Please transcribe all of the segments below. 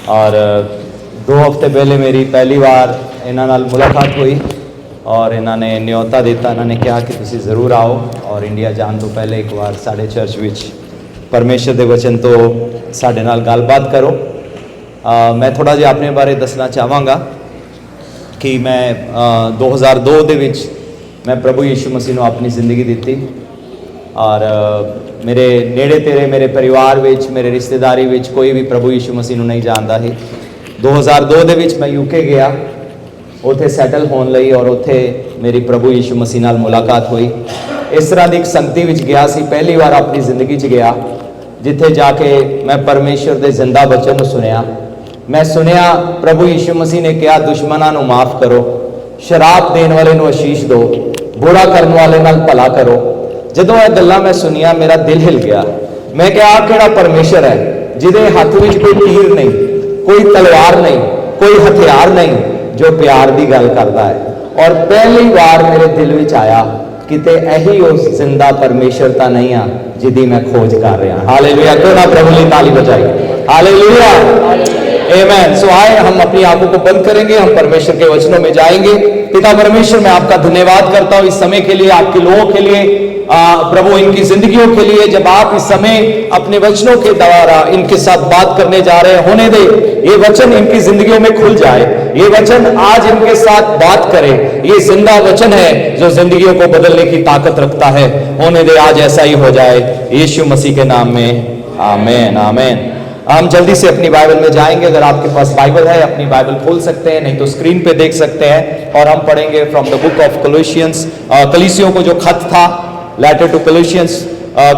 और 2 हफ्ते पहले मेरी पहली बार इन्हां नाल मुलाकात हुई और इन्होंने न्योता दिता। इन्होंने कहा कि तुसी ज़रूर आओ और इंडिया जाने तो पहले एक बार साढ़े चर्च विच परमेश्वर के वचन तो साढ़े नाल गलबात करो। मैं थोड़ा जिहा अपने बारे दसना चाहांगा कि मैं 2002 दे विच मैं प्रभु यीशु मसीह को अपनी ज़िंदगी दी और मेरे नेड़े तेरे मेरे परिवार विच मेरे रिश्तेदारी विच कोई भी प्रभु यीशु मसीह नहीं जानता है। 2002 दे विच मैं यूके गया, उत्थे सैटल होने लई और उत्थे मेरी प्रभु यीशु मसीह नाल मुलाकात हुई। इस तरह की एक संगति विच गया सी, पहली बार अपनी जिंदगी च गया जिथे जाके मैं परमेश्वर के जिंदा वचन सुनिया। मैं सुनिया प्रभु यीशु मसीह ने कहा दुश्मनां नूं माफ़ करो, शराब देने वाले नूं आशीष दो, बुरा करने वाले नाल भला करो। जदों यह गल्लां मैं सुनिया मेरा दिल हिल गया। मैं क्या आ किहड़ा परमेश्वर है जिहदे हथ विच कोई तीर नहीं, कोई तलवार नहीं, कोई हथियार नहीं, जो प्यार की गल करता है। और पहली बार मेरे दिल में आया किते यही उस जिंदा परमेश्वर ता नहीं आ जिदी मैं खोज कर रहा। हालेलुया, क्यों ना प्रभु की ताली बजाई। हालेलुया, आमेन। सो आए हम अपनी आंखों को बंद करेंगे, हम परमेश्वर के वचनों में जाएंगे। पिता परमेश्वर, मैं आपका धन्यवाद करता हूँ इस समय के लिए, आपके लोगों के लिए, प्रभु इनकी जिंदगियों के लिए। जब आप इस समय अपने वचनों के द्वारा इनके साथ बात करने जा रहे हैं, होने दे ये वचन इनकी जिंदगियों में खुल जाए, ये वचन आज इनके साथ बात करे। ये जिंदा वचन है जो जिंदगियों को बदलने की ताकत रखता है। होने दे आज ऐसा ही हो जाए, यीशु मसीह के नाम में, आमेन आमेन। हम जल्दी से अपनी बाइबल में जाएंगे। अगर आपके पास बाइबल है अपनी बाइबल खोल सकते हैं, नहीं तो स्क्रीन पे देख सकते हैं। और हम पढ़ेंगे फ्रॉम द बुक ऑफ कोलोसियंस, कलीसियों को जो खत था, लेटर टू कोलोसियंस,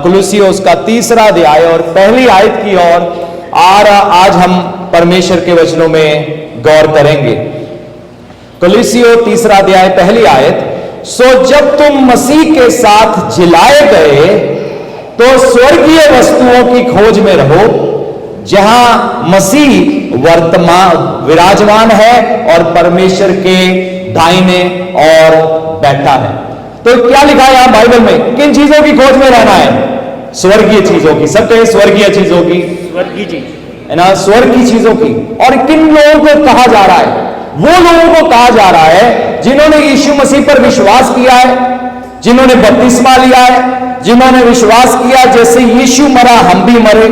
कोलोसियोस का 3रा अध्याय और पहली आयत की ओर आज हम परमेश्वर के वचनों में गौर करेंगे। कोलोसियों 3रा अध्याय पहली आयत, सो जब तुम मसीह के साथ जिलाए गए तो स्वर्गीय वस्तुओं की खोज में रहो जहां मसीह वर्तमान विराजमान है और परमेश्वर के दाहिने और बैठा है। तो क्या लिखा है यहां बाइबल में? किन चीजों की खोज में रहना है? स्वर्गीय चीजों की। सब कहे स्वर्गीय चीजों की, स्वर्गीय चीज है ना, स्वर्ग की चीजों की। और किन लोगों को कहा जा रहा है? वो लोगों को कहा जा रहा है जिन्होंने यीशु मसीह पर विश्वास किया है, जिन्होंने बपतिस्मा लिया है, जिन्होंने विश्वास किया जैसे यीशु मरा हम भी मरे,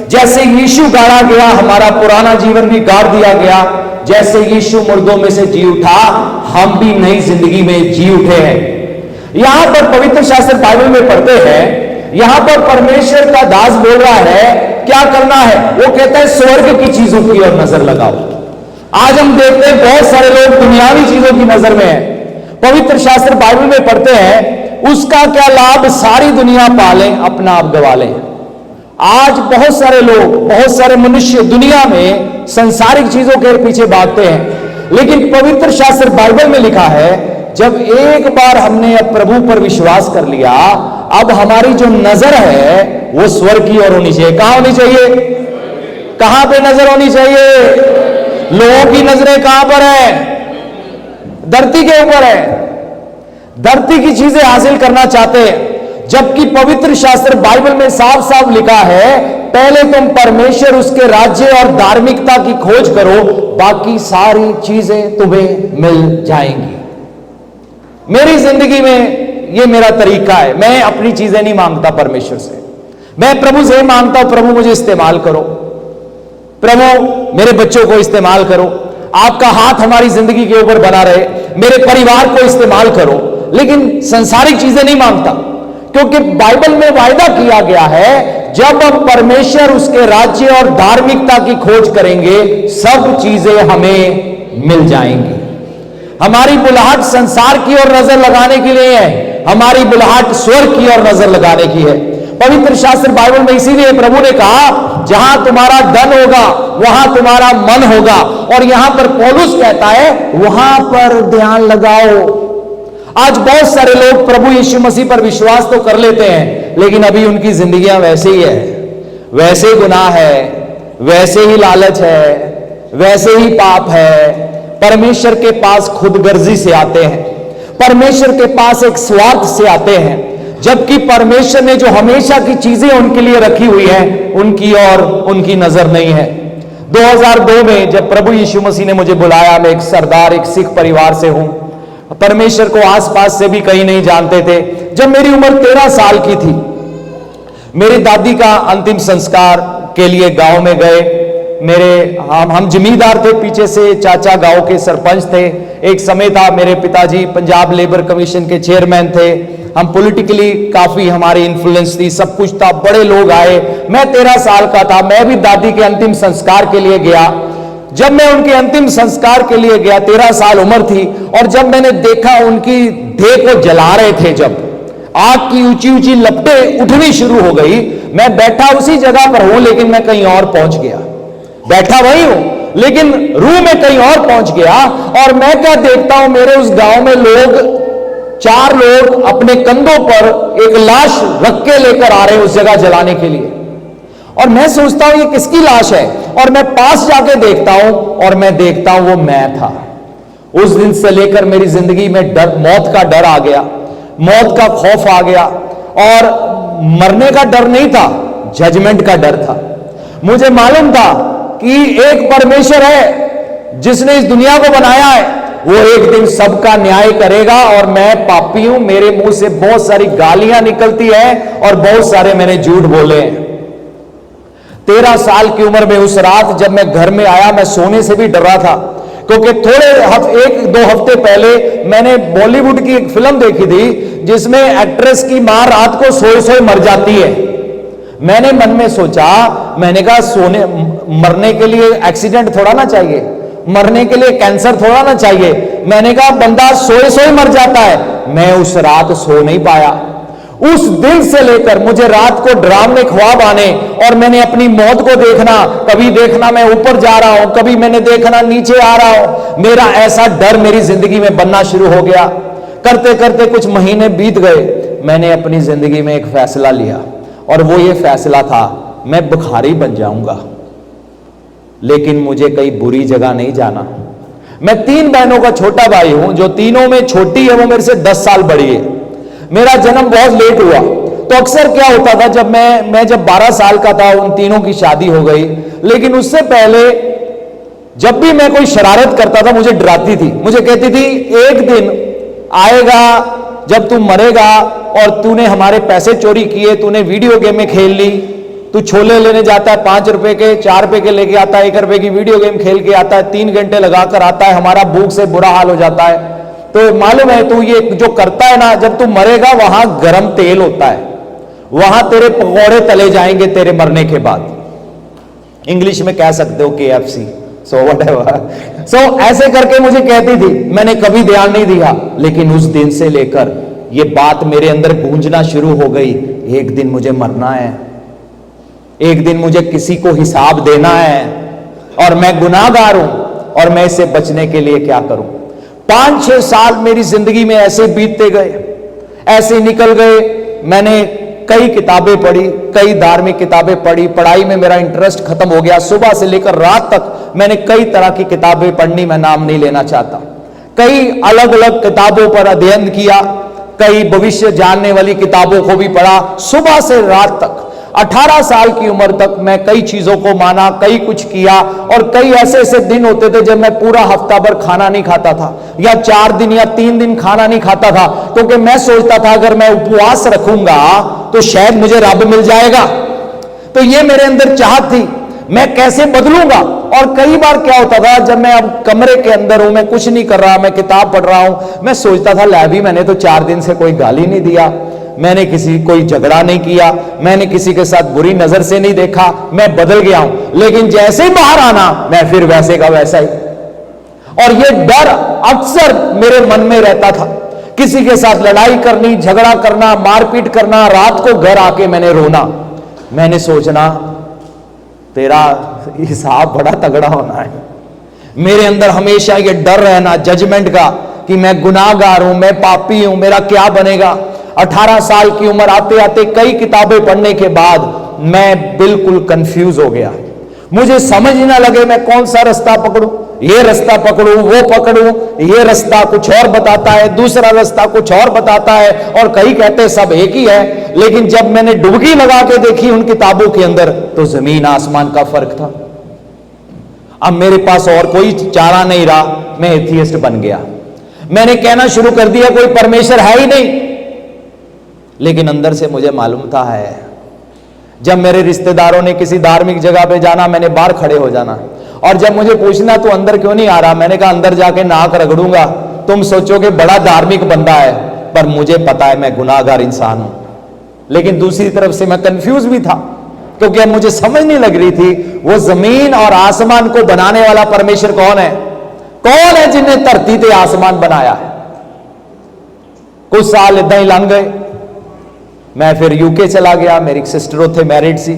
जैसे यीशु गाड़ा गया हमारा पुराना जीवन भी गाड़ दिया गया, जैसे यीशु मुर्दों में से जी उठा हम भी नई जिंदगी में जी उठे हैं। यहां पर पवित्र शास्त्र बाइबल में पढ़ते हैं, यहां पर परमेश्वर का दास बोल रहा है क्या करना है। वो कहता है स्वर्ग की चीजों की ओर नजर लगाओ। आज हम देखते हैं बहुत सारे लोग दुनियावी चीजों की नजर में है। पवित्र शास्त्र बाइबल में पढ़ते हैं उसका क्या लाभ सारी दुनिया पाले अपना आप गवा लें। आज बहुत सारे लोग, बहुत सारे मनुष्य दुनिया में संसारिक चीजों के पीछे भागते हैं, लेकिन पवित्र शास्त्र बाइबल में लिखा है जब एक बार हमने अब प्रभु पर विश्वास कर लिया, अब हमारी जो नजर है वो स्वर्ग की ओर होनी चाहिए। कहां होनी चाहिए? कहां पे नजर होनी चाहिए? लोगों की नजरें कहां पर है? धरती के ऊपर है। धरती की चीजें हासिल करना चाहते हैं, जबकि पवित्र शास्त्र बाइबल में साफ साफ लिखा है पहले तुम परमेश्वर उसके राज्य और धार्मिकता की खोज करो, बाकी सारी चीजें तुम्हें मिल जाएंगी। मेरी जिंदगी में ये मेरा तरीका है। मैं अपनी चीजें नहीं मांगता परमेश्वर से, मैं प्रभु से मांगता हूं प्रभु मुझे इस्तेमाल करो, प्रभु मेरे बच्चों को इस्तेमाल करो, आपका हाथ हमारी जिंदगी के ऊपर बना रहे, मेरे परिवार को इस्तेमाल करो। लेकिन संसारिक चीजें नहीं मांगता, क्योंकि बाइबल में वायदा किया गया है जब हम परमेश्वर उसके राज्य और धार्मिकता की खोज करेंगे सब चीजें हमें मिल जाएंगी। हमारी बुलाहट संसार की ओर नजर लगाने के लिए है, हमारी बुलाहट स्वर्ग की ओर नजर लगाने की है। पवित्र शास्त्र बाइबल में इसीलिए प्रभु ने कहा जहां तुम्हारा धन होगा वहां तुम्हारा मन होगा, और यहां पर पौलुस कहता है वहां पर ध्यान लगाओ। आज बहुत सारे लोग प्रभु यीशु मसीह पर विश्वास तो कर लेते हैं, लेकिन अभी उनकी जिंदगियां वैसे ही है, वैसे गुनाह है, वैसे ही लालच है, वैसे ही पाप है। परमेश्वर के पास खुदगर्जी से आते हैं, परमेश्वर के पास एक स्वार्थ से आते हैं, जबकि परमेश्वर ने जो हमेशा की चीजें उनके लिए रखी हुई है उनकी और उनकी नजर नहीं है। 2002 में जब प्रभु यीशु मसीह ने मुझे बुलाया, मैं एक सरदार, एक सिख परिवार से हूं, परमेश्वर को आसपास से भी कहीं नहीं जानते थे। जब मेरी उम्र 13 साल की थी, मेरी दादी का अंतिम संस्कार के लिए गांव में गए। हम जमींदार थे, पीछे से चाचा गांव के सरपंच थे। एक समय था मेरे पिताजी पंजाब लेबर कमीशन के चेयरमैन थे। हम पॉलिटिकली काफी हमारी इन्फ्लुएंस थी, सब कुछ था, बड़े लोग आए। मैं 13 साल का था, मैं भी दादी के अंतिम संस्कार के लिए गया। जब मैं उनके अंतिम संस्कार के लिए गया, 13 साल उम्र थी, और जब मैंने देखा उनकी देह को जला रहे थे, जब आग की ऊंची ऊंची लपटें उठनी शुरू हो गई, मैं बैठा उसी जगह पर हूं, लेकिन मैं कहीं और पहुंच गया। बैठा वही हूं, लेकिन रूह में कहीं और पहुंच गया। और मैं क्या देखता हूं, मेरे उस गांव में लोग, 4 लोग अपने कंधों पर एक लाश रख के लेकर आ रहे हैं उस जगह जलाने के लिए। और मैं सोचता हूं ये किसकी लाश है, और मैं पास जाके देखता हूं, और मैं देखता हूं वो मैं था। उस दिन से लेकर मेरी जिंदगी में डर, मौत का डर आ गया, मौत का खौफ आ गया। और मरने का डर नहीं था, जजमेंट का डर था। मुझे मालूम था कि एक परमेश्वर है जिसने इस दुनिया को बनाया है, वो एक दिन सबका न्याय करेगा। और मैं पापी हूं, मेरे मुंह से बहुत सारी गालियां निकलती है और बहुत सारे मैंने झूठ बोले हैं। 13 साल की उम्र में उस रात जब मैं घर में आया, मैं सोने से भी डर रहा था, क्योंकि थोड़े 1-2 हफ्ते पहले मैंने बॉलीवुड की एक फिल्म देखी थी जिसमें एक्ट्रेस की मां रात को सोए सोए मर जाती है। मैंने मन में सोचा, मैंने कहा मरने के लिए एक्सीडेंट थोड़ा ना चाहिए, मरने के लिए कैंसर थोड़ा ना चाहिए। मैंने कहा बंदा सोए सोए मर जाता है। मैं उस रात सो नहीं पाया। उस दिन से लेकर मुझे रात को डरावने ख्वाब आने, और मैंने अपनी मौत को देखना, कभी देखना मैं ऊपर जा रहा हूं, कभी मैंने देखना नीचे आ रहा हूं। मेरा ऐसा डर मेरी जिंदगी में बनना शुरू हो गया। करते करते कुछ महीने बीत गए। मैंने अपनी जिंदगी में एक फैसला लिया, और वो ये फैसला था, मैं बुखारी बन जाऊंगा, लेकिन मुझे कहीं बुरी जगह नहीं जाना। मैं 3 बहनों का छोटा भाई हूं, जो तीनों में छोटी है वो मेरे से 10 साल बड़ी है। मेरा जन्म बहुत लेट हुआ, तो अक्सर क्या होता था, जब मैं जब 12 साल का था, उन तीनों की शादी हो गई। लेकिन उससे पहले जब भी मैं कोई शरारत करता था, मुझे डराती थी। मुझे कहती थी एक दिन आएगा जब तू मरेगा और तूने हमारे पैसे चोरी किए, तूने वीडियो गेम में खेल ली, तू छोले लेने जाता है 5 रुपए के, 4 रुपए के लेके आता है, 1 रुपए की वीडियो गेम खेल के आता है, 3 घंटे लगाकर आता है, हमारा भूख से बुरा हाल हो जाता है। तो मालूम है तू ये जो करता है ना, जब तू मरेगा वहां गरम तेल होता है, वहां तेरे पकौड़े तले जाएंगे तेरे मरने के बाद। इंग्लिश में कह सकते हो KFC, सो व्हाटएवर। सो ऐसे करके मुझे कहती थी, मैंने कभी ध्यान नहीं दिया। लेकिन उस दिन से लेकर ये बात मेरे अंदर गूंजना शुरू हो गई, एक दिन मुझे मरना है, एक दिन मुझे किसी को हिसाब देना है, और मैं गुनाहगार हूं, और मैं इससे बचने के लिए क्या करूं। 5-6 साल मेरी जिंदगी में ऐसे बीतते गए, ऐसे निकल गए। मैंने कई किताबें पढ़ी, कई धार्मिक किताबें पढ़ी, पढ़ाई में मेरा इंटरेस्ट खत्म हो गया। सुबह से लेकर रात तक मैंने कई तरह की किताबें पढ़नी, मैं नाम नहीं लेना चाहता। कई अलग अलग किताबों पर अध्ययन किया, कई भविष्य जानने वाली किताबों को भी पढ़ा, सुबह से रात तक। 18 साल की उम्र तक मैं कई चीजों को माना, कई कुछ किया, और कई ऐसे ऐसे दिन होते थे जब मैं पूरा हफ्ता भर खाना नहीं खाता था, या 4 दिन या 3 दिन खाना नहीं खाता था, क्योंकि मैं सोचता था अगर मैं उपवास रखूंगा तो शायद मुझे रब मिल जाएगा। तो ये मेरे अंदर चाहत थी, मैं कैसे बदलूंगा। और कई बार क्या होता था, जब मैं अब कमरे के अंदर हूं, मैं कुछ नहीं कर रहा, मैं किताब पढ़ रहा हूं, मैं सोचता था लै भी मैंने तो 4 दिन से कोई गाली नहीं दिया, मैंने किसी कोई झगड़ा नहीं किया, मैंने किसी के साथ बुरी नजर से नहीं देखा, मैं बदल गया हूं। लेकिन जैसे ही बाहर आना मैं फिर वैसे का वैसा ही। और ये डर अक्सर मेरे मन में रहता था, किसी के साथ लड़ाई करनी, झगड़ा करना, मारपीट करना, रात को घर आके मैंने रोना, मैंने सोचना तेरा हिसाब बड़ा तगड़ा होना है। मेरे अंदर हमेशा ये डर रहना जजमेंट का कि मैं गुनाहगार हूं, मैं पापी हूं, मेरा क्या बनेगा। 18 साल की उम्र आते आते कई किताबें पढ़ने के बाद मैं बिल्कुल कंफ्यूज हो गया। मुझे समझ ही ना लगे मैं कौन सा रास्ता पकड़ूं, ये रास्ता पकड़ूं, वो पकड़ूं, ये रास्ता कुछ और बताता है, दूसरा रास्ता कुछ और बताता है, और कई कहते सब एक ही है। लेकिन जब मैंने डुबकी लगा के देखी उन किताबों के अंदर, तो जमीन आसमान का फर्क था। अब मेरे पास और कोई चारा नहीं रहा, मैं एथियस्ट बन गया। मैंने कहना शुरू कर दिया कोई परमेश्वर है ही नहीं। लेकिन अंदर से मुझे मालूम था है। जब मेरे रिश्तेदारों ने किसी धार्मिक जगह पे जाना, मैंने बाहर खड़े हो जाना, और जब मुझे पूछना तो अंदर क्यों नहीं आ रहा, मैंने कहा अंदर जाके नाक रगड़ूंगा। तुम सोचोगे बड़ा धार्मिक बंदा है, पर मुझे पता है मैं गुनाहगार इंसान हूं। लेकिन दूसरी तरफ से मैं कंफ्यूज भी था, क्योंकि अब मुझे समझ नहीं लग रही थी वो जमीन और आसमान को बनाने वाला परमेश्वर कौन है। कौन है जिन्हें धरती ते आसमान बनाया है। कुछ साल इदा ही लंघ गए। मैं फिर यूके चला गया, मेरी सिस्टर उत्थे मैरिड सी।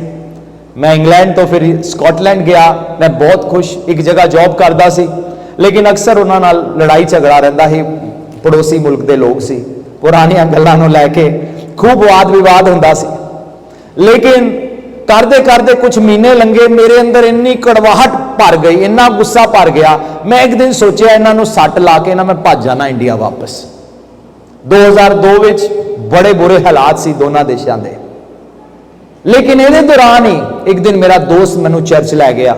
मैं इंग्लैंड तो फिर स्कॉटलैंड गया। मैं बहुत खुश एक जगह जॉब करता सी, लेकिन अक्सर उन्हां नाल लड़ाई झगड़ा रहिंदा ही। पड़ोसी मुल्क के लोग सी, पुरानियां गल्लां नूं लैके खूब वाद विवाद हुंदा सी। लेकिन करते करते कुछ महीने लंघे, मेरे अंदर इन्नी कड़वाहट भर गई, इन्ना गुस्सा भर गया। मैं एक दिन सोचा इन्हां नूं सट ला के ना मैं भज जाना इंडिया वापस। 2002 विच बड़े बुरे हालात सी दोनों देशों के। लेकिन इहदे दौरान ही एक दिन मेरा दोस्त मैनू चर्च लै गया।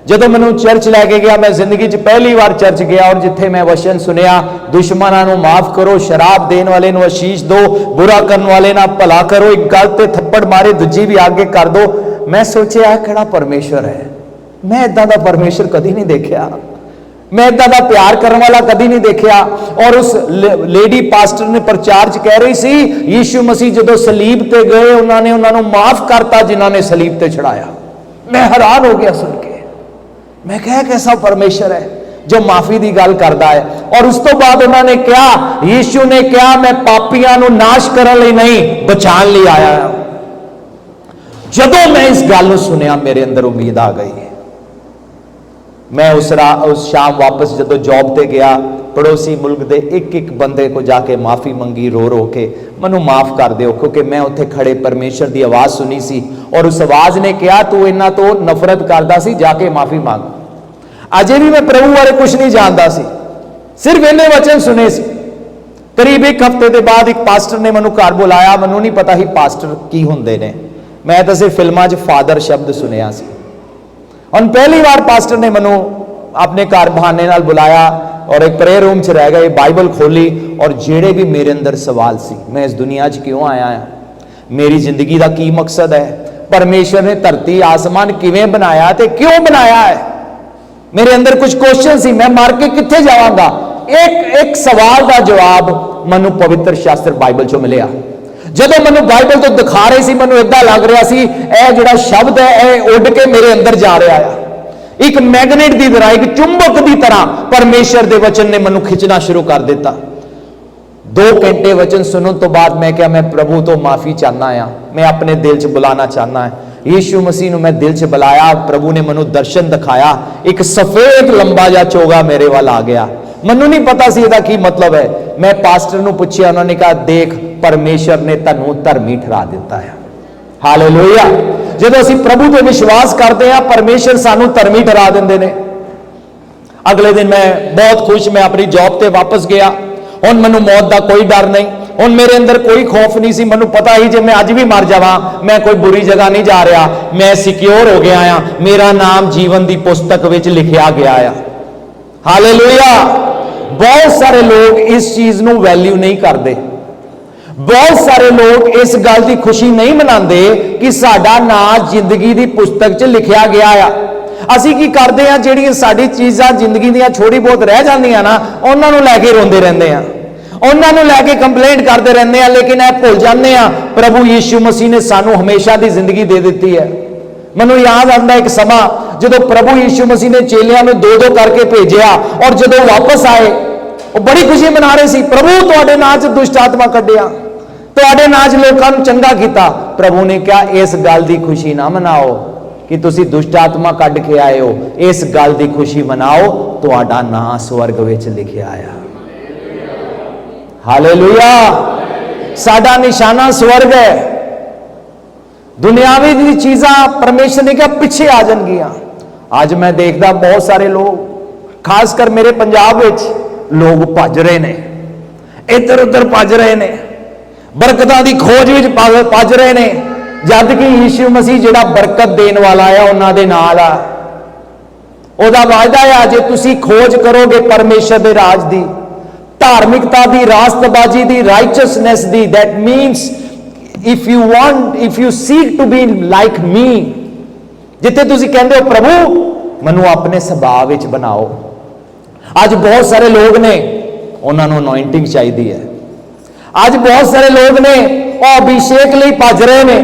जदों मैनू चर्च लैके गया, मैं जिंदगी च पहली बार चर्च गया, और जिथे मैं वचन सुनिया दुश्मनां नूं माफ करो, शराब देने वाले नूं आशीष दो, बुरा करने वाले ना भला करो, एक गल ते थप्पड़ मारे दूजी भी आगे कर दो। मैं सोचा किहड़ा परमेश्वर है। मैं इदां दा परमेश्वर कदी नहीं देखा। मैं इदां दा प्यार करने वाला कदी नहीं देखा। और उस लेडी पास्टर ने प्रचार च कह रही सी यीशु मसीह जदों सलीब ते गए उन्होंने उन्होंने माफ करता जिन्होंने ने सलीब ते चढ़ाया। मैं हैरान हो गया सुन के। मैं कहा कैसा परमेश्वर है जो माफी की गल करता है। और उस तो बाद उन्होंने कहा, यीशु ने कहा मैं पापियां नूं नाश करने लई नहीं बचाने लई आया। जदों मैं इस गल नूं सुनिया मेरे अंदर उम्मीद आ गई। मैं उस शाम वापस जदों जॉब ते गया, पड़ोसी मुल्क के एक एक बंदे को जाके माफी मंगी रो रो के, मैनू माफ कर दो, क्योंकि मैं उत्थे खड़े परमेश्वर की आवाज़ सुनी सी और उस आवाज़ ने कहा तू इन्हां तो नफरत करता सी, जाके माफी मांग। अजे भी मैं प्रभु बारे कुछ नहीं जानता सी, सिर्फ इन्ने वचन सुने सी। करीब एक हफ्ते के बाद एक पास्टर ने मैनू घर बुलाया। मैनू नहीं पता ही पास्टर की हुंदे ने, मैं तो सिर्फ फिल्मां 'च फादर शब्द सुनिया सी। और पहली बार पास्टर ने मैनू अपने घर बहाने नाल बुलाया और एक प्रेयर रूम च रह गए, बाइबल खोली, और जेड़े भी मेरे अंदर सवाल सी, मैं इस दुनिया च क्यों आया हां, मेरी जिंदगी का की मकसद है, परमेश्वर ने धरती आसमान किवें बनाया ते क्यों बनाया है, मेरे अंदर कुछ क्वेश्चन सी, मैं मर के कित्थे जावांगा। एक एक सवाल का जवाब मैनू पवित्र शास्त्र बाइबल चों मिलिया। जदों मैनू बाइबल तो दिखा रहे सी, मैनू इदां लग रहा सी यह जिहड़ा शब्द है यह उड़ के मेरे अंदर जा रहा है। एक मैगनेट की तरह, एक चुंबक की तरह परमेश्वर के वचन ने मैनू खिंचना शुरू कर दिता। 2 घंटे वचन सुनने तो बाद मैं क्या, मैं प्रभु तो माफी चाहना आ, मैं अपने दिल च बुलाना चाहना है। यीशु मसीह नूं मैं दिल च बुलाया, प्रभु ने मैनू दर्शन दिखाया, एक सफेद लंबा जा चोगा मेरे वाल आ गया। मैनू नहीं पता सी इसदा की मतलब है। मैं पास्टर नूं पुछया, उन्होंने कहा देख परमेश्वर ने तन्नू धर्मी ठहरा दिता है। हालेलुया। जदों असीं प्रभु ते विश्वास करते हैं परमेश्वर सानू धर्मी ठहरा देंदे ने। अगले दिन मैं बहुत खुश, मैं अपनी जॉब ते वापस गया। हुण मैनू मौत का कोई डर नहीं, हुण मेरे अंदर कोई खौफ नहीं सी। मैनू पता ही जे मैं अज भी मर जावां मैं कोई बुरी जगह नहीं जा रहा, मैं सिक्योर हो गया आ, मेरा नाम जीवन की पुस्तक विच लिखिया गया आ। हालेलुया। बहुत सारे लोग इस चीज नूं वैल्यू नहीं करते, बहुत सारे लोग इस गल की खुशी नहीं मनाते कि साडा नाम जिंदगी की पुस्तक च लिखिया गया आ। असीं की करते हैं, जिहड़ियां साडी चीज़ां जिंदगी दियां थोड़ी बहुत रह जांदियां ना, उन्हां नूं लैके रोंदे रहंदे आ, उन्हां नूं लैके कंप्लेंट करते रहंदे आ, लेकिन यह भुल जांदे आ प्रभु यीशु मसीह ने सानू हमेशा की जिंदगी दे दी है। मैनू याद आंदा एक समा जदों प्रभु यीशु मसीह ने चेलियां नूं 2-2 करके भेजिया, और जदों वापस आए वो बड़ी खुशी मना रहे सी, प्रभु तुहाडे नाम च दुष्ट आत्मा कढिया, तुहाडे नाम च लोकां नूं चंगा कीता। प्रभु ने कहा इस गल की खुशी ना मनाओ कि तुसी दुष्ट आत्मा कढ के आए हो, इस गल की खुशी मनाओ तुहाडा नाम स्वर्ग विच लिखिया आया। हालेलुया। साडा निशाना स्वर्ग है। दुनियावी दी चीज़ां परमेश्वर ने कहा पीछे आ जाएंगियां। आज मैं देखता बहुत सारे लोग, खासकर मेरे पंजाब विच लोग भज रहे ने, इधर उधर भज रहे ने, बरकतां दी खोज विच भज रहे ने, जबकि यीशु मसीह जिहड़ा बरकत देने वाला है उन्हां दे नाल आ। ਉਹਦਾ ਵਾਅਦਾ ਹੈ ਜੇ ਤੁਸੀਂ ਖੋਜ ਕਰੋਗੇ ਪਰਮੇਸ਼ਰ ਦੇ ਰਾਜ ਦੀ, ਧਾਰਮਿਕਤਾ ਦੀ, ਰਾਸਤਬਾਜ਼ੀ ਦੀ, ਰਾਈਚਸਨੈਸ ਦੀ, that means if you seek to be like me, ਜਿੱਥੇ ਤੁਸੀਂ ਕਹਿੰਦੇ ਹੋ ਪ੍ਰਭੂ ਮੈਨੂੰ ਆਪਣੇ ਸੁਭਾਅ ਵਿੱਚ ਬਣਾਓ। ਅੱਜ ਬਹੁਤ ਸਾਰੇ ਲੋਕ ਨੇ ਉਹਨਾਂ ਨੂੰ ਅਨੋਇੰਟਿੰਗ ਚਾਹੀਦੀ ਹੈ। ਅੱਜ ਬਹੁਤ ਸਾਰੇ ਲੋਕ ਨੇ ਉਹ ਅਭਿਸ਼ੇਕ ਲਈ ਭੱਜ ਰਹੇ ਨੇ।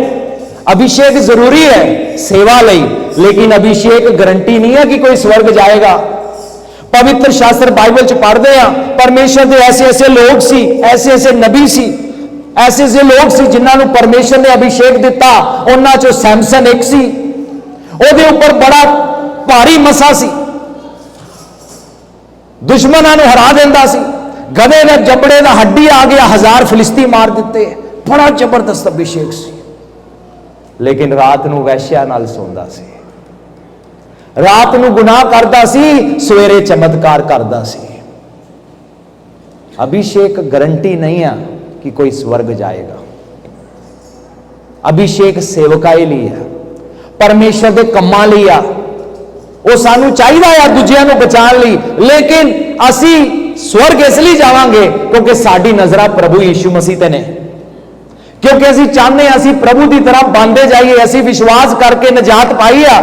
ਅਭਿਸ਼ੇਕ ਜ਼ਰੂਰੀ ਹੈ ਸੇਵਾ ਲਈ, ਲੇਕਿਨ ਅਭਿਸ਼ੇਕ ਗਰੰਟੀ ਨਹੀਂ ਹੈ ਕਿ ਕੋਈ ਸਵਰਗ ਜਾਏਗਾ। ਪਵਿੱਤਰ ਸ਼ਾਸਤਰ ਬਾਈਬਲ ਚ ਪੜ੍ਹਦੇ ਆ ਪਰਮੇਸ਼ਰ ਦੇ ਐਸੇ ਐਸੇ ਲੋਕ ਸੀ, ਐਸੇ ਐਸੇ ਨਬੀ ਸੀ, ਐਸੇ ਐਸੇ ਲੋਕ ਸੀ ਜਿਨ੍ਹਾਂ ਨੂੰ ਪਰਮੇਸ਼ਰ ਨੇ ਅਭਿਸ਼ੇਕ ਦਿੱਤਾ। ਉਹਨਾਂ ਚੋਂ ਸੈਮਸਨ ਇੱਕ ਸੀ, ਉਹਦੇ ਉੱਪਰ ਬੜਾ ਭਾਰੀ ਮਸਾ ਸੀ, ਦੁਸ਼ਮਣਾਂ ਨੂੰ ਹਰਾ ਦਿੰਦਾ ਸੀ। ਗਧੇ ਦੇ ਜਬੜੇ ਦਾ ਹੱਡੀ ਆ ਗਿਆ, 1000 ਫਿਲਿਸਤੀ ਮਾਰ ਦਿੱਤੇ। ਬੜਾ ਜ਼ਬਰਦਸਤ ਅਭਿਸ਼ੇਕ ਸੀ, ਲੇਕਿਨ ਰਾਤ ਨੂੰ ਵੈਸ਼ਿਆ ਨਾਲ ਸੌਂਦਾ ਸੀ, ਰਾਤ ਨੂੰ ਗੁਨਾਹ ਕਰਦਾ ਸੀ, ਸਵੇਰੇ ਚਮਤਕਾਰ ਕਰਦਾ ਸੀ। ਅਭਿਸ਼ੇਕ ਗਰੰਟੀ ਨਹੀਂ ਆ ਕਿ ਕੋਈ ਸਵਰਗ ਜਾਏਗਾ। ਅਭਿਸ਼ੇਕ ਸੇਵਕਾਈ ਲਈ ਹੈ, ਪਰਮੇਸ਼ਰ ਦੇ ਕੰਮਾਂ ਲਈ ਆ। ਉਹ ਸਾਨੂੰ ਚਾਹੀਦਾ ਆ ਦੂਜਿਆਂ ਨੂੰ ਬਚਾਉਣ ਲਈ, ਲੇਕਿਨ ਅਸੀਂ ਸਵਰਗ ਇਸ ਲਈ ਜਾਵਾਂਗੇ ਕਿਉਂਕਿ ਸਾਡੀ ਨਜ਼ਰਾਂ ਪ੍ਰਭੂ ਯੀਸ਼ੂ ਮਸੀਹ ਤੇ ਨੇ, ਕਿਉਂਕਿ ਅਸੀਂ ਚਾਹੁੰਦੇ ਹਾਂ ਅਸੀਂ ਪ੍ਰਭੂ ਦੀ ਤਰ੍ਹਾਂ ਬਣਦੇ ਜਾਈਏ। ਅਸੀਂ ਵਿਸ਼ਵਾਸ ਕਰਕੇ ਨਜਾਤ ਪਾਈ ਆ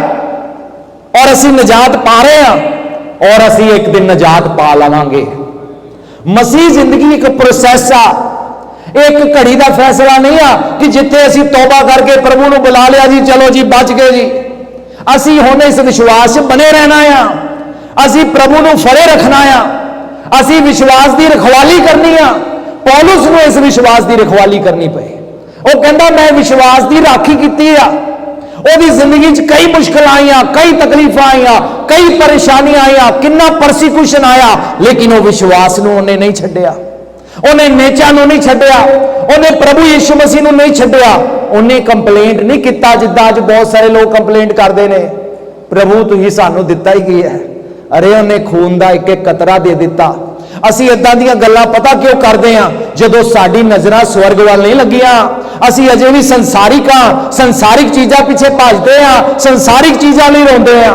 ਔਰ ਅਸੀਂ ਨਜਾਤ ਪਾ ਰਹੇ ਹਾਂ ਔਰ ਅਸੀਂ ਇੱਕ ਦਿਨ ਨਜਾਤ ਪਾ ਲਵਾਂਗੇ। ਮਸੀਹ ਜ਼ਿੰਦਗੀ ਇੱਕ ਪ੍ਰੋਸੈਸ ਆ, ਇੱਕ ਘੜੀ ਦਾ ਫੈਸਲਾ ਨਹੀਂ ਆ ਕਿ ਜਿੱਥੇ ਅਸੀਂ ਤੌਬਾ ਕਰਕੇ ਪ੍ਰਭੂ ਨੂੰ ਬੁਲਾ ਲਿਆ ਜੀ ਚਲੋ ਜੀ ਬਚ ਗਏ ਜੀ। ਅਸੀਂ ਹੁਣ ਇਸ ਵਿਸ਼ਵਾਸ 'ਚ ਬਣੇ ਰਹਿਣਾ ਆ, ਅਸੀਂ ਪ੍ਰਭੂ ਨੂੰ ਫੜੇ ਰੱਖਣਾ ਆ, ਅਸੀਂ ਵਿਸ਼ਵਾਸ ਦੀ ਰਖਵਾਲੀ ਕਰਨੀ ਆ। ਪੌਲੁਸ ਨੂੰ ਇਸ ਵਿਸ਼ਵਾਸ ਦੀ ਰਖਵਾਲੀ ਕਰਨੀ ਪਈ। ਉਹ ਕਹਿੰਦਾ ਮੈਂ ਵਿਸ਼ਵਾਸ ਦੀ ਰਾਖੀ ਕੀਤੀ ਆ। ਉਹਦੀ ਜ਼ਿੰਦਗੀ 'ਚ ਕਈ ਮੁਸ਼ਕਲਾਂ ਆਈਆਂ, ਕਈ ਤਕਲੀਫਾਂ ਆਈਆਂ, ਕਈ ਪਰੇਸ਼ਾਨੀਆਂ ਆਈਆਂ, ਕਿੰਨਾ ਪਰਸੀਕਿਊਸ਼ਨ ਆਇਆ, ਲੇਕਿਨ ਉਹ ਵਿਸ਼ਵਾਸ ਨੂੰ ਉਹਨੇ ਨਹੀਂ ਛੱਡਿਆ, ਉਹਨੇ ਨੇਚਾ ਨੂੰ ਨਹੀਂ ਛੱਡਿਆ, ਉਹਨੇ ਪ੍ਰਭੂ ਯੀਸ਼ੂ ਮਸੀਹ ਨੂੰ ਨਹੀਂ ਛੱਡਿਆ। ਉਹਨੇ ਕੰਪਲੇਂਟ ਨਹੀਂ ਕੀਤਾ ਜਿੱਦਾਂ ਅੱਜ ਬਹੁਤ ਸਾਰੇ ਲੋਕ ਕੰਪਲੇਂਟ ਕਰਦੇ ਨੇ, ਪ੍ਰਭੂ ਤੁਸੀਂ ਸਾਨੂੰ ਦਿੱਤਾ ਹੀ ਕੀ ਹੈ। ਅਰੇ ਉਹਨੇ ਖੂਨ ਦਾ ਇੱਕ ਇੱਕ ਕਤਰਾ ਦੇ ਦਿੱਤਾ। ਅਸੀਂ ਇਦਾਂ ਦੀਆਂ ਗੱਲਾਂ ਪਤਾ ਕਿਉਂ ਕਰਦੇ ਆ? ਜਦੋਂ ਸਾਡੀ ਨਜ਼ਰਾਂ ਸਵਰਗ ਵੱਲ ਨਹੀਂ ਲੱਗੀਆਂ। ਅਸੀਂ ਅਜੇ ਵੀ ਸੰਸਾਰਿਕ ਆ, ਸੰਸਾਰਿਕ ਚੀਜ਼ਾਂ ਪਿੱਛੇ ਭੱਜਦੇ ਆ, ਸੰਸਾਰਿਕ ਚੀਜ਼ਾਂ ਲਈ ਰੋਂਦੇ ਆ।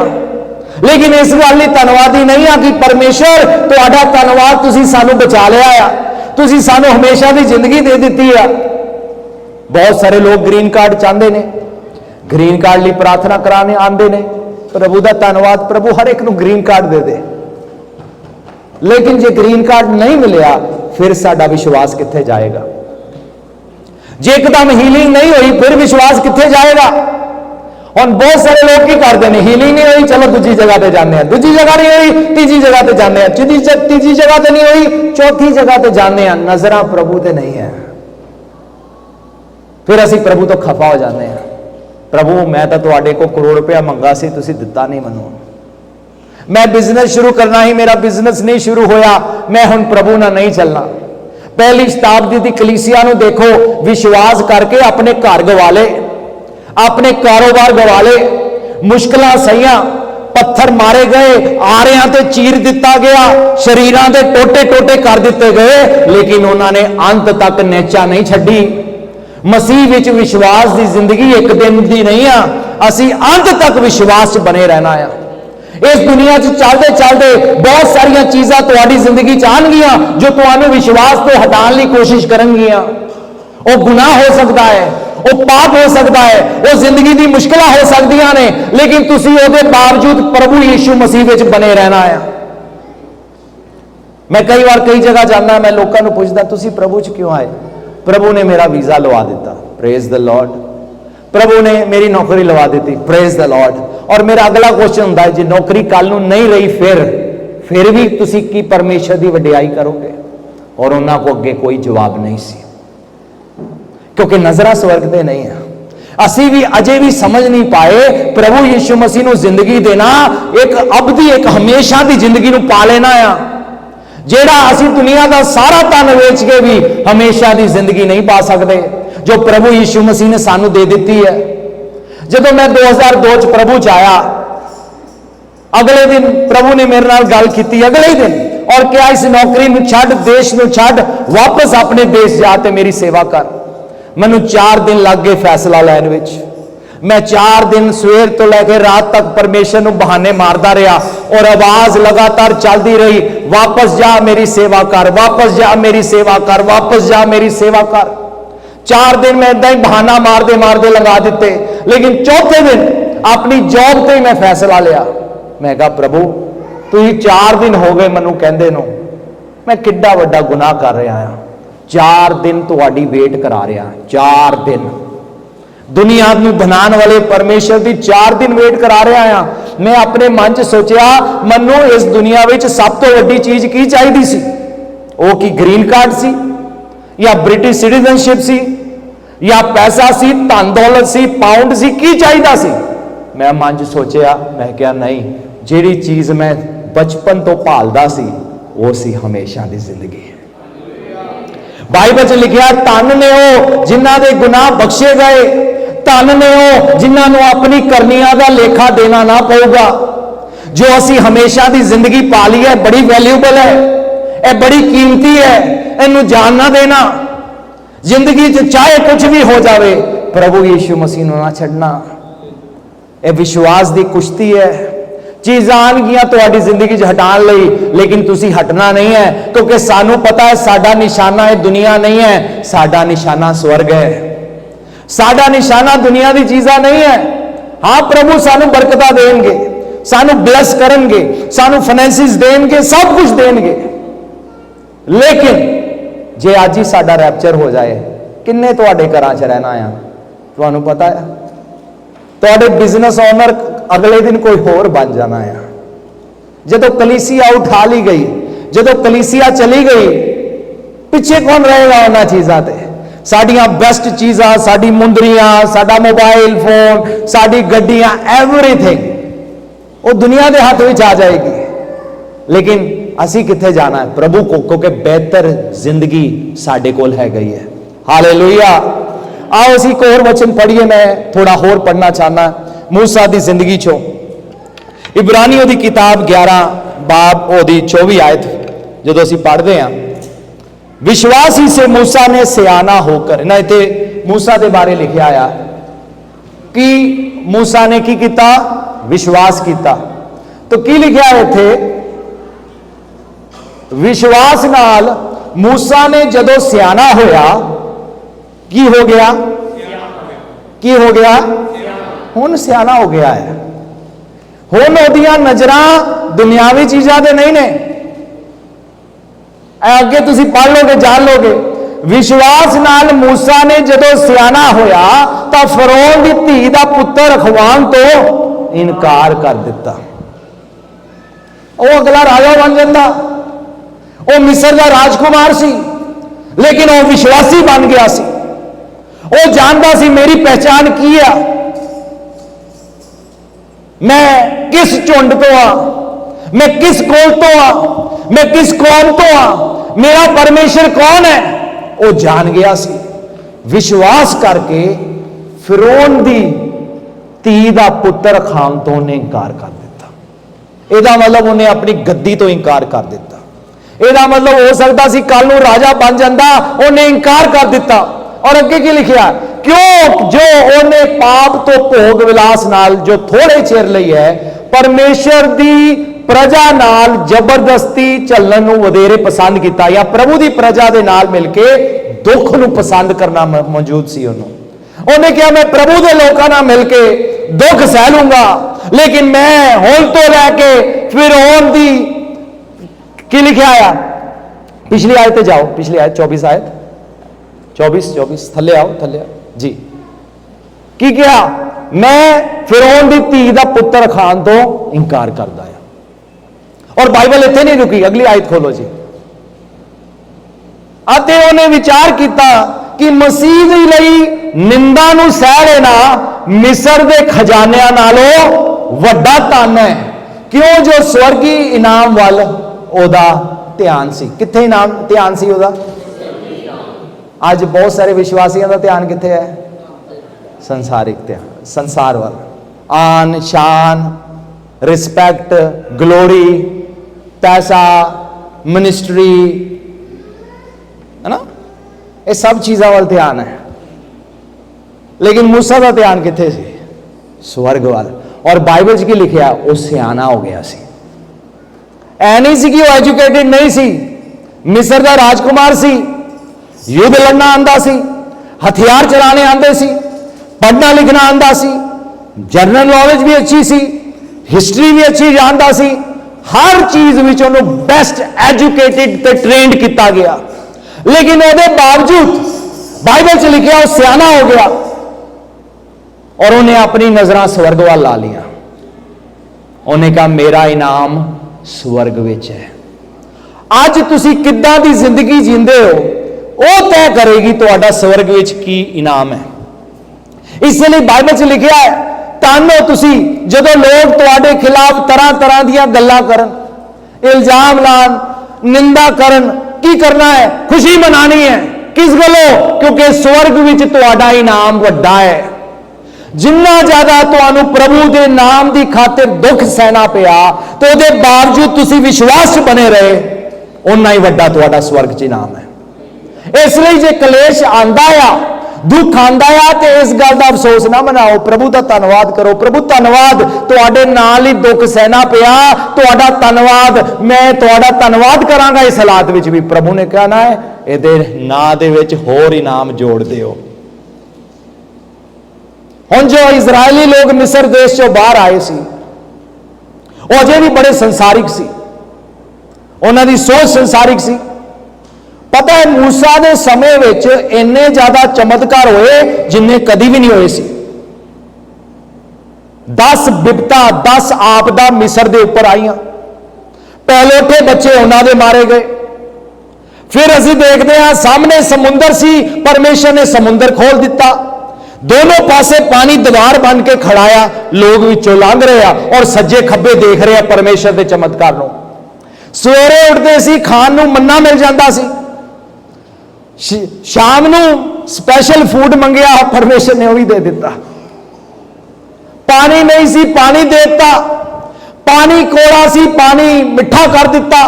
ਲੇਕਿਨ ਇਸ ਗੱਲ ਲਈ ਧੰਨਵਾਦੀ ਨਹੀਂ ਆ ਕਿ ਪਰਮੇਸ਼ਰ ਤੁਹਾਡਾ ਧੰਨਵਾਦ, ਤੁਸੀਂ ਸਾਨੂੰ ਬਚਾ ਲਿਆ ਆ, ਤੁਸੀਂ ਸਾਨੂੰ ਹਮੇਸ਼ਾ ਦੀ ਜ਼ਿੰਦਗੀ ਦੇ ਦਿੱਤੀ ਆ। ਬਹੁਤ ਸਾਰੇ ਲੋਕ ਗ੍ਰੀਨ ਕਾਰਡ ਚਾਹੁੰਦੇ ਨੇ, ਗ੍ਰੀਨ ਕਾਰਡ ਲਈ ਪ੍ਰਾਰਥਨਾ ਕਰਾਣੇ ਆਉਂਦੇ ਨੇ। ਪ੍ਰਭੂ ਦਾ ਧੰਨਵਾਦ, ਪ੍ਰਭੂ ਹਰ ਇੱਕ ਨੂੰ ਗ੍ਰੀਨ ਕਾਰਡ ਦੇ ਦੇ। ਲੇਕਿਨ ਜੇ ਗ੍ਰੀਨ ਕਾਰਡ ਨਹੀਂ ਮਿਲਿਆ ਫਿਰ ਸਾਡਾ ਵਿਸ਼ਵਾਸ ਕਿੱਥੇ ਜਾਏਗਾ? ਜੇ ਇੱਕਦਮ ਹੀਲਿੰਗ ਨਹੀਂ ਹੋਈ ਫਿਰ ਵਿਸ਼ਵਾਸ ਕਿੱਥੇ ਜਾਏਗਾ? ਹੁਣ ਬਹੁਤ ਸਾਰੇ ਲੋਕ ਕੀ ਕਰਦੇ ਨੇ, ਹੀਲਿੰਗ ਨਹੀਂ ਹੋਈ ਚਲੋ ਦੂਜੀ ਜਗ੍ਹਾ ਤੇ ਜਾਂਦੇ ਆ, ਦੂਜੀ ਜਗ੍ਹਾ ਨਹੀਂ ਹੋਈ ਤੀਜੀ ਜਗ੍ਹਾ ਤੇ ਜਾਂਦੇ ਆ, ਤੀਜੀ ਜਗ੍ਹਾ ਤੇ ਨਹੀਂ ਹੋਈ ਚੌਥੀ ਜਗ੍ਹਾ ਤੇ ਜਾਂਦੇ ਆ। ਨਜ਼ਰਾਂ ਪ੍ਰਭੂ ਤੇ ਨਹੀਂ ਹੈ। ਫਿਰ ਅਸੀਂ ਪ੍ਰਭੂ ਤੋਂ ਖਫਾ ਹੋ ਜਾਂਦੇ ਆ। ਪ੍ਰਭੂ ਮੈਂ ਤਾਂ ਤੁਹਾਡੇ ਕੋਲ ਕਰੋੜ ਰੁਪਇਆ ਮੰਗਾ ਸੀ, ਤੁਸੀਂ ਦਿੱਤਾ ਨਹੀਂ ਮੈਨੂੰ। ਮੈਂ ਬਿਜ਼ਨਸ ਸ਼ੁਰੂ ਕਰਨਾ ਹੀ, ਮੇਰਾ ਬਿਜ਼ਨਸ ਨਹੀਂ ਸ਼ੁਰੂ ਹੋਇਆ, ਮੈਂ ਹੁਣ ਪ੍ਰਭੂ ਨਾਲ ਨਹੀਂ ਚੱਲਣਾ। ਪਹਿਲੀ ਸ਼ਤਾਬਦੀ ਦੀ ਕਲੀਸਿਆ ਨੂੰ ਦੇਖੋ, ਵਿਸ਼ਵਾਸ ਕਰਕੇ ਆਪਣੇ ਘਰ ਗਵਾ ਲਏ, ਆਪਣੇ ਕਾਰੋਬਾਰ ਗਵਾ ਲਏ, ਮੁਸ਼ਕਲਾਂ ਸਹੀਆਂ, ਪੱਥਰ ਮਾਰੇ ਗਏ, ਆਰਿਆਂ ਤੇ ਚੀਰ ਦਿੱਤਾ ਗਿਆ, ਸ਼ਰੀਰਾਂ ਦੇ ਟੋਟੇ ਟੋਟੇ ਕਰ ਦਿੱਤੇ ਗਏ, ਲੇਕਿਨ ਉਹਨਾਂ ਨੇ ਅੰਤ ਤੱਕ ਨੇਚਾ ਨਹੀਂ ਛੱਡੀ। ਮਸੀਹ ਵਿੱਚ ਵਿਸ਼ਵਾਸ ਦੀ ਜ਼ਿੰਦਗੀ ਇੱਕ ਦਿਨ ਦੀ ਨਹੀਂ ਆ, ਅਸੀਂ ਅੰਤ ਤੱਕ ਵਿਸ਼ਵਾਸ 'ਚ ਬਣੇ ਰਹਿਣਾ ਆ। ਇਸ ਦੁਨੀਆ 'ਚ ਚੱਲਦੇ ਚੱਲਦੇ ਬਹੁਤ ਸਾਰੀਆਂ ਚੀਜ਼ਾਂ ਤੁਹਾਡੀ ਜ਼ਿੰਦਗੀ 'ਚ ਆਉਣਗੀਆਂ ਜੋ ਤੁਹਾਨੂੰ ਵਿਸ਼ਵਾਸ ਤੋਂ ਹਟਾਉਣ ਲਈ ਕੋਸ਼ਿਸ਼ ਕਰਨਗੀਆਂ। ਉਹ ਗੁਨਾਹ ਹੋ ਸਕਦਾ ਹੈ, ਉਹ ਪਾਪ ਹੋ ਸਕਦਾ ਹੈ, ਉਹ ਜ਼ਿੰਦਗੀ ਦੀ ਮੁਸ਼ਕਲਾਂ ਹੋ ਸਕਦੀਆਂ ਨੇ, ਲੇਕਿਨ ਤੁਸੀਂ ਉਹਦੇ ਬਾਵਜੂਦ ਪ੍ਰਭੂ ਯੀਸ਼ੂ ਮਸੀਹ ਵਿੱਚ ਬਣੇ ਰਹਿਣਾ ਆ। ਮੈਂ ਕਈ ਵਾਰ ਕਈ ਜਗ੍ਹਾ ਜਾਂਦਾ, ਮੈਂ ਲੋਕਾਂ ਨੂੰ ਪੁੱਛਦਾ ਤੁਸੀਂ ਪ੍ਰਭੂ 'ਚ ਕਿਉਂ ਆਏ? ਪ੍ਰਭੂ ਨੇ ਮੇਰਾ ਵੀਜ਼ਾ ਲਵਾ ਦਿੱਤਾ, ਪ੍ਰੇਜ਼ ਦ ਲਾਰਡ। ਪ੍ਰਭੂ ਨੇ ਮੇਰੀ ਨੌਕਰੀ ਲਵਾ ਦਿੱਤੀ, ਪ੍ਰੇਜ਼ ਦ ਲਾਰਡ। ਔਰ ਮੇਰਾ ਅਗਲਾ ਕੁਐਸਚਨ ਹੁੰਦਾ ਹੈ ਜੇ ਨੌਕਰੀ ਕੱਲ ਨੂੰ ਨਹੀਂ ਰਹੀ ਫਿਰ ਵੀ ਤੁਸੀਂ ਕੀ ਪਰਮੇਸ਼ਰ ਦੀ ਵਡਿਆਈ ਕਰੋਗੇ? ਔਰ ਉਹਨਾਂ ਕੋ ਅੱਗੇ ਕੋਈ ਜਵਾਬ ਨਹੀਂ ਸੀ, ਕਿਉਂਕਿ ਨਜ਼ਰਾਂ ਸਵਰਗ ਤੇ ਨਹੀਂ ਆ। ਅਸੀਂ ਵੀ ਅਜੇ ਵੀ ਸਮਝ ਨਹੀਂ ਪਾਏ ਪ੍ਰਭੂ ਯੀਸ਼ੂ ਮਸੀਹ ਨੂੰ ਜ਼ਿੰਦਗੀ ਦੇਣਾ, ਇੱਕ ਅਬਦੀ, ਇੱਕ ਹਮੇਸ਼ਾ ਦੀ ਜ਼ਿੰਦਗੀ ਨੂੰ ਪਾ ਲੈਣਾ ਆ। ਜਿਹੜਾ ਅਸੀਂ ਦੁਨੀਆ ਦਾ ਸਾਰਾ ਧਨ ਵੇਚ ਕੇ ਵੀ ਹਮੇਸ਼ਾ ਦੀ ਜ਼ਿੰਦਗੀ ਨਹੀਂ ਪਾ ਸਕਦੇ ਜੋ ਪ੍ਰਭੂ ਯੀਸ਼ੂ ਮਸੀਹ ਨੇ ਸਾਨੂੰ ਦੇ ਦਿੱਤੀ ਹੈ। ਜਦੋਂ ਮੈਂ 2002 ਚ ਪ੍ਰਭੂ ਚ ਆਇਆ, ਅਗਲੇ ਦਿਨ ਪ੍ਰਭੂ ਨੇ ਮੇਰੇ ਨਾਲ ਗੱਲ ਕੀਤੀ, ਅਗਲੇ ਹੀ ਦਿਨ, ਔਰ ਕਿਹਾ ਇਸ ਨੌਕਰੀ ਨੂੰ ਛੱਡ, ਦੇਸ਼ ਨੂੰ ਛੱਡ, ਵਾਪਸ ਆਪਣੇ ਦੇਸ਼ ਜਾ ਤੇ ਮੇਰੀ ਸੇਵਾ ਕਰ। ਮੈਨੂੰ 4 ਦਿਨ ਲੱਗ ਗਏ ਫੈਸਲਾ ਲੈਣ ਵਿੱਚ। मैं 4 दिन सवेर तो लेकर रात तक परमेश्वर ਨੂੰ बहाने मारदा रहा और आवाज लगातार चलती रही, वापस जा मेरी सेवा कर, वापस जा मेरी सेवा कर, वापस जा मेरी सेवा कर। 4 दिन मैं इदा ही बहाना मारते मारते लगा दिते, लेकिन चौथे दिन अपनी जॉब ते ही मैं फैसला लिया। मैं कहा प्रभु तुसीं 4 दिन हो गए मैनू कहंदे नो, मैं किड्डा वड्डा गुनाह कर रहा हां, 4 दिन तुहाडी वेट करा रहा, 4 दिन दुनिया नूं बनाने वाले परमेश्वर की 4 दिन वेट करा रहा हां। मैं अपने मन च सोचिया मन्नू इस दुनिया विच सब तो वड्डी चीज की चाहिदी सी, वो की ग्रीन कार्ड सी या ब्रिटिश सिटीजनशिप सी या पैसा सी, धन दौलत सी, पाउंड सी, की चाहिदा सी। मैं मन च सोचिया, मैं क्या नहीं, जिहड़ी चीज मैं बचपन तो भालदा सी वो सी हमेशा की जिंदगी। बाइबल च लिखिया धन ने वो जिन्हां दे गुनाह बख्शे गए, धन ने वो जिन्हां नूं अपनी करनियां दा लेखा देना ना पऊगा। जो असी हमेशा की जिंदगी पाली है बड़ी वैल्यूबल है, यह बड़ी कीमती है, इनू जानना देना। जिंदगी च चाहे कुछ भी हो जाए प्रभु यीशु मसीह नूं ना छड्डना। यह विश्वास की कुश्ती है, चीज़ां आनगियां तुहाडी जिंदगी च हटाण लई, लेकिन तुसी हटना नहीं है, क्योंकि सानू पता है साडा निशाना यह दुनिया नहीं है, साडा निशाना स्वर्ग है। साडा निशाना दुनिया की चीज़ां नहीं है। हाँ प्रभु सानू बरकतां देणगे, सानू ब्लैस करनगे, सानू फाइनेंसिस देणगे, सब कुछ देणगे, लेकिन जे अज ही साडा रैप्चर हो जाए किन्ने तुहाडे घरां च रहना आ? तुहानू पता है तुहाडे बिजनेस ओनर अगले दिन कोई होर बन जाना है। जदों कलीसिया उठा ली गई, जदों कलीसिया चली गई, पिछे कौन रहेगा उन्हां चीज़ां ते? साडियां बेस्ट चीज़ां, साडी मुंदरियां, साडा मोबाइल फोन, साडी गड्डियां, एवरीथिंग वो दुनिया के हाथ में आ जाएगी, लेकिन असी किथे जाना है? प्रभु को, क्योंकि बेहतर जिंदगी साडे कोल है गई है। हालेलुया। आओ असी एक और वचन पढ़िए, मैं थोड़ा होर पढ़ना चाहना। मूसा की जिंदगी चो इब्रानियों की किताब 11 बाब ओदी 24 आयत जो असी पढ़ते हैं, विश्वास ही से मूसा ने सियाना होकर, ना इतने मूसा के बारे लिखा आया कि मूसा ने की किया? विश्वास किया। तो की लिखा है इत्थे? विश्वास नाल मूसा ने जदों सियाना होया, की हो गया? की हो गया? हुण सियाना हो गया है। हुण ओदियां नजरां दुनियावी चीज़ां ते नहीं ने। अगे तुसी पढ़ लोगे, जान लोगे। विश्वास नाल मूसा ने जदों सियाना होया तां फरौन दी धी दा पुत्तर रखवान तो इनकार कर दिता। वो अगला राजा बन जाता, वो मिस्र का राजकुमार सी, लेकिन वो विश्वासी बन गया सी। वो जानता सी मेरी पहचान की है, मैं किस झुंड तो हाँ, मैं किस कोल तो हाँ, मैं किस कौम तो हाँ, मेरा परमेश्वर कौन है, वो जान गया सी। विश्वास करके फिरौन दी धी दा पुत्र खान तो उन्हें इनकार कर दिता। ਇਹਦਾ मतलब उन्हें अपनी गद्दी तो इनकार कर दिता। ਇਹਦਾ मतलब हो सकता सी कल नूं राजा बन जाता, उन्हें इनकार कर दिता। और अगे की लिखिया? क्यों? जो उन्हें पाप तो भोग विलास नाल जो थोड़े चिर लई है परमेश्वर दी प्रजा नाल जबरदस्ती चलन नूं वधेरे पसंद किया, या प्रभु की प्रजा दे नाल मिलके दुख नूं पसंद करना मौजूद सी। उन्हें क्या मैं प्रभु के लोगों नाल मिलके दुख सह लूंगा, लेकिन मैं हुण तो लैके फिरौन दी की लिखा आया? पिछली आयत पे जाओ, पिछली आयत 24 आयत 24 थले आओ, थले आओ जी। की क्या? मैं फिरौन दी धी दा पुत्र खान तो इनकार करदा है। और बाइबल इत्थे नहीं रुकी, अगली आयत खोलो जी। आते उन्हें विचार किया कि मसीह दे लई निंदा नूं सह लेना मिस्र दे खजानियां नालों वड्डा धन है। क्यों? जो स्वर्गी इनाम वाल ओदा ध्यान सी। कित्थे इनाम ध्यान सी ओदा? आज बहुत सारे विश्वासियों का ध्यान कित्थे है? संसारिक ध्यान, संसार वाल, आन शान, रिस्पेक्ट, ग्लोरी, पैसा, मिनिस्ट्री, है ना, ये सब चीज़ों वाल ध्यान है। लेकिन मूसा का ध्यान कित्थे सी? स्वर्ग वाल। और बाइबल च की लिखा, वो सियाना हो गया सी। ऐ नहीं सी कि वो एजुकेटेड नहीं सी, मिस्र का राजकुमार सी, युद्ध लड़ना आंदा सी, हथियार चलाने आंदे सी, पढ़ना लिखना आंदा सी, जनरल नॉलेज भी अच्छी सी, हिस्टरी भी अच्छी जानता सी, हर चीज विच उन्होंने बेस्ट एजुकेटेड ते ट्रेंड किया गया। लेकिन उसके बावजूद बाइबल च लिखा, वो सियाना हो गया और उन्हें अपनी नजर स्वर्ग वाल ला लिया। उन्हें कहा मेरा इनाम स्वर्ग विच है। अज तुसी किद्दां दी जिंदगी जींदे हो, वो तय करेगी तुहाडा स्वर्ग विच की इनाम है। इसलिए बाइबल च लिखा है, धन हो तुसी जदों लोग तुहाडे खिलाफ तरह तरह दी गल्लां करन, इल्जाम लान, निंदा करन। की करना है? खुशी मनानी है। किस गलों? क्योंकि स्वर्ग विच तुहाडा इनाम वड्डा है। जिन्ना ज्यादा तुहानू प्रभु के नाम की खातिर दुख सहना पिया, तो उसके बावजूद तुसी विश्वास च बने रहे, उन्ना ही वड्डा तुहाडा स्वर्ग च इनाम है। इसलिए जे कलेश आंदा आ, दुख आंदा आ, तो इस गल का अफसोस ना मनाओ, प्रभु का धन्नवाद करो। प्रभु धन्नवाद, तुहाडे नाल ही दुख सहना पिया, तुहाडा धन्नवाद, मैं तुहाडा धन्नवाद करांगा इस हालात विच भी। प्रभु ने कहना है, इहदे नां दे विच होर इनाम जोड़ दिओ। हुण जो इजरायली लोग मिस्र देश चों बाहर आए सी, वो अजे भी बड़े संसारिक सी, उन्हां दी सोच संसारिक सी। पता है, मूसा के समय विच इन्ने ज्यादा चमत्कार होए जिन्ने कदी भी नहीं होए सी। 10 विपता 10 आपदा मिस्र के उपर आईयां। पहले उठे बच्चे उन्हां दे मारे गए। फिर असीं देखते हैं सामने समुंदर सी, परमेश्वर ने समुंदर खोल दिता, दोनों पासे पानी दीवार बन के खड़ाया, लोग विचों लंघ रहे हैं और सज्जे खब्बे देख रहे हैं परमेश्वर के चमत्कार नूं। सवेरे उठते सी, खाण नूं मन्ना मिल जाता सी, शाम नूं स्पैशल फूड मंगिया, परमेश्वर ने वह भी दे दिता। पानी नहीं सी, पानी दे दिता। पानी कोड़ा सी, पानी मिठा कर दिता।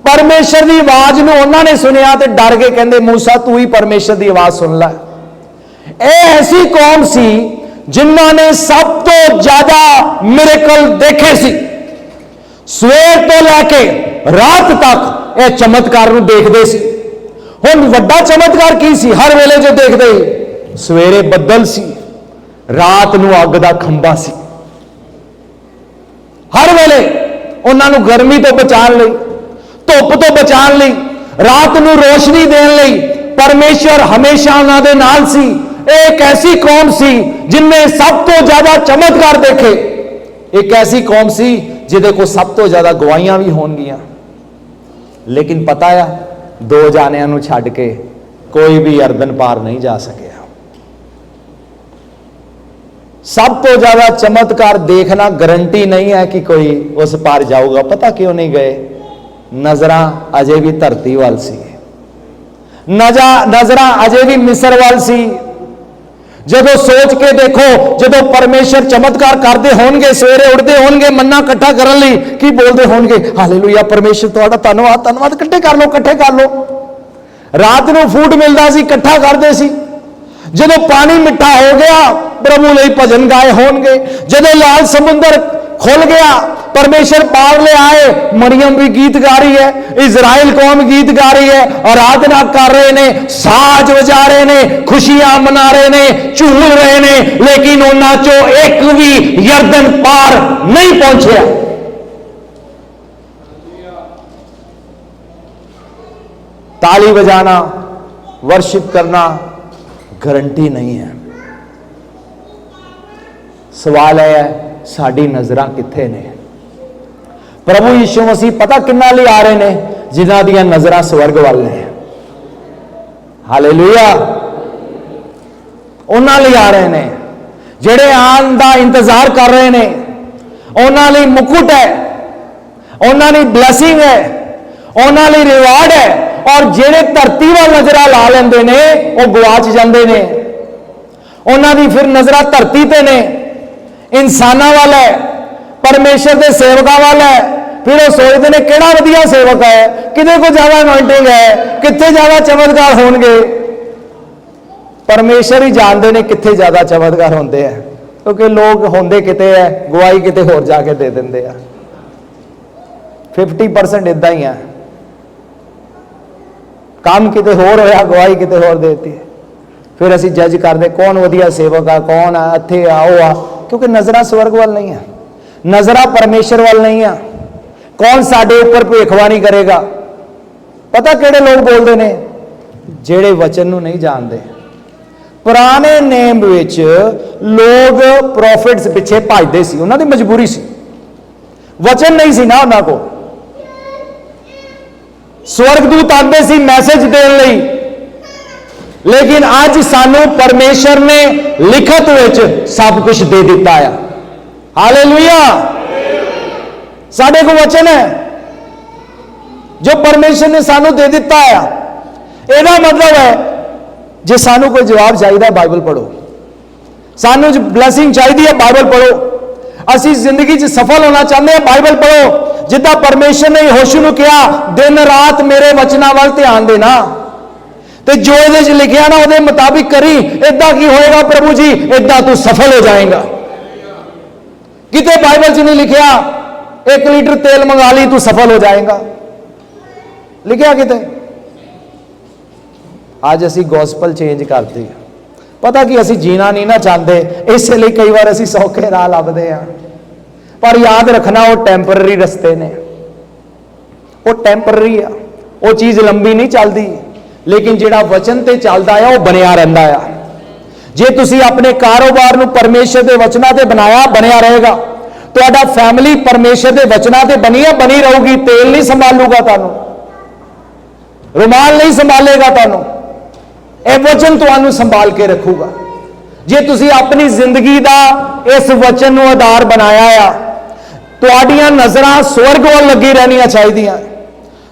परमेश्वर की आवाज नूं उन्होंने सुनिया तो डर के कहते, मूसा तू ही परमेश्वर की आवाज सुन ला। ऐसी कौम सी जिन्होंने सब तो ज्यादा मिरेकल देखे सी। सवेर तो लैके रात तक यह चमत्कार नूं देखते सी। हुण वड्डा चमत्कार की सी? हर वेले जो देखते, सवेरे बदल सी, रात नूं अग दा खंबा सी। हर वेले उन्होंने गर्मी तो बचाने लई, धुप तो बचाने लई, रात नूं रोशनी देने लई परमेश्वर हमेशा उन्होंने नाल सी। एक ऐसी कौम सी जिनने सब तो ज्यादा चमत्कार देखे। एक ऐसी कौम सी जिहदे को सब तो ज्यादा गवाहियां भी होणगियां। लेकिन पता है, 2 जानियां नूं छड्ड के कोई भी यरदन पार नहीं जा सकिया। सब तो ज्यादा चमत्कार देखना गारंटी नहीं है कि कोई उस पार जाऊगा। पता क्यों नहीं गए? नजरां अजे भी धरती वाल सी, नजरां अजे भी मिस्र वाल सी। जदों सोच के देखो, जदों परमेश्वर चमत्कार करते होंगे, सवेरे उठते होंगे मन्ना इकट्ठा करने लई की बोलते होंगे, हालेलुया परमेश्वर तुहाडा धन्नवाद धन्नवाद, इकट्ठे कर लो इकट्ठे कर लो। रात नूं फूड मिलता सी, इकट्ठा करते सी। जदों पानी मिठा हो गया, प्रभु लई भजन गाए होंगे। जदों लाल समुंदर खुल गया, परमेश्वर पार ले आए, मरियम भी गीत गा रही है, इजराइल कौम गीत गा रही है, आराधना कर रहे ने, साज बजा रहे ने, खुशियां मना रहे ने, झूम रहे ने, लेकिन उन्हां चों एक भी यरदन पार नहीं पहुंचा। ताली बजाना, वर्शिप करना गारंटी नहीं है। सवाल है साडी नजरां कित्थे ने? प्रभु यीशु मसीह पता किन्ना लई आ रहे ने? जिन्हां दियां नजरां स्वर्ग वाल ने। हालेलुया, उन्हां लई आ रहे ने जिहड़े आन दा इंतजार कर रहे ने। उन्हां लई मुकुट है, उन्हां लई ब्लैसिंग है, उन्हां लई रिवार्ड है। और जिहड़े धरती वाल नजरां ला लैंदे ने वो गवाच जांदे ने। उन्हां दी फिर नजरां धरती ते ने, इंसाना वाल है, परमेश्वर के सेवकों वाल है। फिर वो सोचते हैं किहड़ा वधिया सेवक है, किते को ज्यादा अनॉइंटिंग है, कित्थे ज्यादा चमत्कार होणगे। परमेश्वर ही जानते हैं कित्थे ज्यादा चमत्कार होंदे हैं। क्योंकि लोग होंदे किते है, गवाही किते होर जाके दे देंदे आ। 50% इदा ही है, काम किते होर होया, गवाही किते होर देती है। फिर असी जज करते कौन वधिया सेवक आ, कौन आ इत्थे आ वो आ, क्योंकि नजर स्वर्ग वाल नहीं है, नजर परमेश्वर वाल नहीं है। कौन साडे ऊपर भविखवाणी करेगा? पता किहड़े लोग बोलते ने? जेड़े वचन नूं नहीं जानते। पुराने नेम विच लोग प्रॉफिट्स पिछे भजदे सी, उन्हां दी मजबूरी सी, वचन नहीं सी ना उन्हां को। स्वर्गदूत आते सी मैसेज देने लई, लेकिन अज सानू परमेश्वर ने लिखत विच सब कुछ दे दिता है। हालेलुया। साडे को वचन है जो परमेश्वर ने सानू दे दिता है। ਇਹਦਾ मतलब है जे सानू कोई जवाब चाहिए बाइबल पढ़ो, सानू जो ब्लैसिंग चाहिए है बाइबल पढ़ो, असी जिंदगी च सफल होना चाहते हैं बाइबल पढ़ो। जिद्दां परमेश्वर ने यहोशू नूं कहा दिन रात मेरे वचनां वल ध्यान देना, तो जो ये लिखिया ना वो मुताबिक करी, इदा की होएगा प्रभु जी? इदा तू सफल हो जाएगा। किते बाइबल च नहीं लिखिया 1 लीटर तेल मंगा ली तू सफल हो जाएगा, लिखिया किते? आज असी गॉस्पल चेंज करते हैं, पता कि असी जीना नहीं ना चाहते, इसलिए कई बार असी सौखे राह लभदे हैं। पर याद रखना वो टैंपररी रस्ते ने, वो टैंपररी आ, वो चीज़ लंबी नहीं चलती, लेकिन जिहड़ा वचन ते चलदा है वो बनया रहिंदा है। जे तुसी अपने कारोबार नूं परमेश्वर दे वचनां ते बनाया, बनया रहेगा। तुहाडा फैमिली परमेश्वर दे वचनां ते बनी है, बनी रहूगी। तेल नहीं संभालूगा तुहानूं, रुमाल नहीं संभालेगा तुहानूं, ਇਹ वचन ਤੁਹਾਨੂੰ संभाल के रखूगा। जे तुसी अपनी जिंदगी का इस वचन ਨੂੰ आधार बनाया आ, ਤੁਹਾਡੀਆਂ नज़रां स्वर्ग ਵੱਲ लगी रहनियां चाहिए।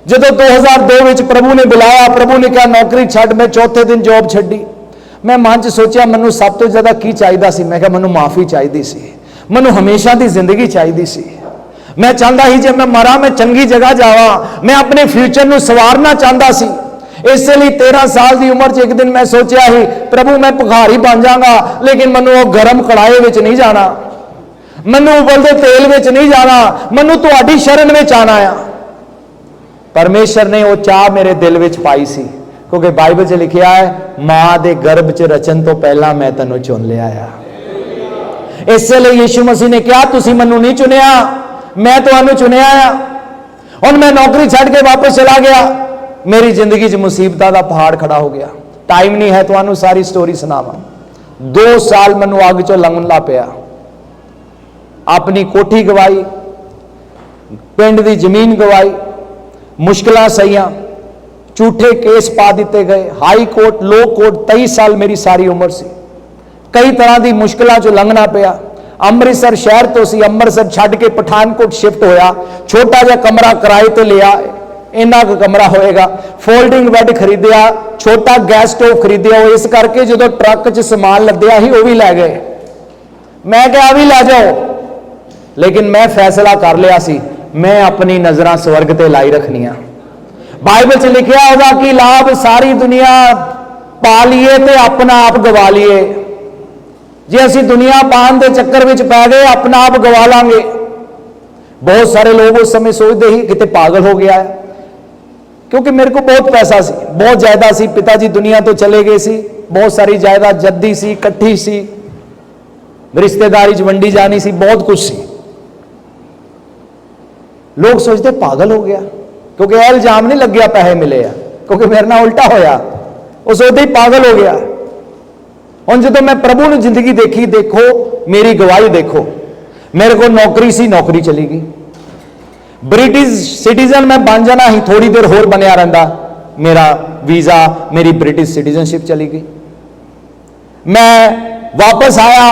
जदों 2002 ਵਿੱਚ प्रभु ने बुलाया, प्रभु ने कहा नौकरी छੱਡ, मैं चौथे दिन जॉब छड्डी। मैं मन च सोचा मैनूं सब तो ज़्यादा की चाहिए सी? मैं कहा मैनूं माफ़ी चाहिए सी, मैनूं हमेशा की जिंदगी चाहिए सी। मैं चाहता ही जे मैं मरा मैं चंगी जगह जावा, मैं अपने फ्यूचर नूं सवारना चाहता सी। इसलिए 13 साल की उम्र च एक दिन मैं सोचा ही प्रभु मैं भिखारी बन जाऊंगा, लेकिन मैनू वो गर्म कड़ाए में नहीं जाना, मैनू उबलते तेल में नहीं जाना, मैनू तुहाडी शरण में आना आ। परमेश्वर ने वो चाह मेरे दिल में पाई सी, क्योंकि बाइबल च लिखा है मां के गर्भ च रचन तो पहला मैं तैनूं चुन लिया आ। इसलिए यीशु मसीह ने कहा तुसीं मैनू नहीं चुनिया, मैं तुहानूं चुनिया आ। हुण मैं नौकरी छड्ड के वापस चला गया, मेरी जिंदगी च मुसीबतां दा पहाड़ खड़ा हो गया। टाइम नहीं है तुहानूं सारी स्टोरी सुनावां। 2 साल मैनूं अग चों लंघना पिया, अपनी कोठी गवाई, पिंड की जमीन गवाई, मुश्किलां सहियां, झूठे केस पा दिते गए, हाई कोर्ट लो कोर्ट। 23 साल मेरी सारी उम्र सी, कई तरह की मुश्किलों चो लंघना पिया। अमृतसर शहर तो सी, अमृतसर छड्ड के पठानकोट शिफ्ट होया, छोटा जिहा कमरा किराए ते लिया, इन्ना क कमरा होएगा। फोल्डिंग बैड खरीदिया, छोटा गैस स्टोव खरीदिया, इस करके जो ट्रक च समान लद्या ही वो भी लै गए। मैं क्या भी लै जाओ, लेकिन मैं फैसला कर लिया सी मैं अपनी नज़रां स्वर्ग ते लाई रखनिया। बाइबल च लिखिया होगा कि लाभ सारी दुनिया पा लीए ते अपना आप गवा लीए। जे असी दुनिया पान के चक्कर में पै गए अपना आप गवा लांगे। बहुत सारे लोग उस समय सोचते ही कितने पागल हो गया है, क्योंकि मेरे को बहुत पैसा सी, बहुत जायदाद सी, पिताजी दुनिया तो चले गए सी, बहुत सारी जायदाद जद्दी सी, कट्ठी सी, रिश्तेदारी च वंडी जानी सी, बहुत कुछ सी। लोग सोचते पागल हो गया, क्योंकि यह इल्जाम नहीं लग गया पैसे मिले आ, क्योंकि मेरे नाल उल्टा होया, वो सोचते ही पागल हो गया। हुण जदों मैं प्रभु ने जिंदगी देखी, देखो मेरी गवाही देखो, मेरे को नौकरी सी, नौकरी चली गई। ब्रिटिश सिटीजन मैं बन जाना ही, थोड़ी देर होर बनया रहा, मेरा वीजा मेरी ब्रिटिश सिटीजनशिप चली गई। मैं वापस आया,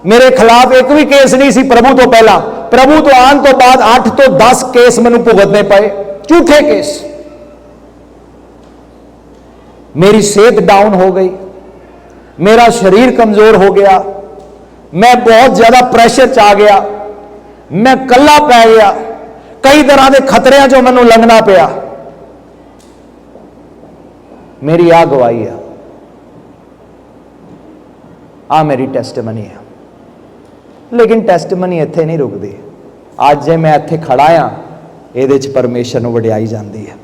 मेरे खिलाफ एक भी केस नहीं सी प्रभु तो पहला, प्रभु तो आने तो बाद 8 तो 10 केस मैनू भुगतने पए, झूठे केस। मेरी सेहत डाउन हो गई, मेरा शरीर कमजोर हो गया, मैं बहुत ज्यादा प्रेशर च आ गया, मैं कला पै गया, कई तरह के खतरियां चो मैनू लंघना पिया। मेरी आ गवाही है, आ मेरी टेस्टमनी है। लेकिन टैस्टमनी इत्थे नहीं रुकती। अज जे मैं इत्थे खड़ा हाँ, ये परमेश्वर नूं वडियाई जाती है।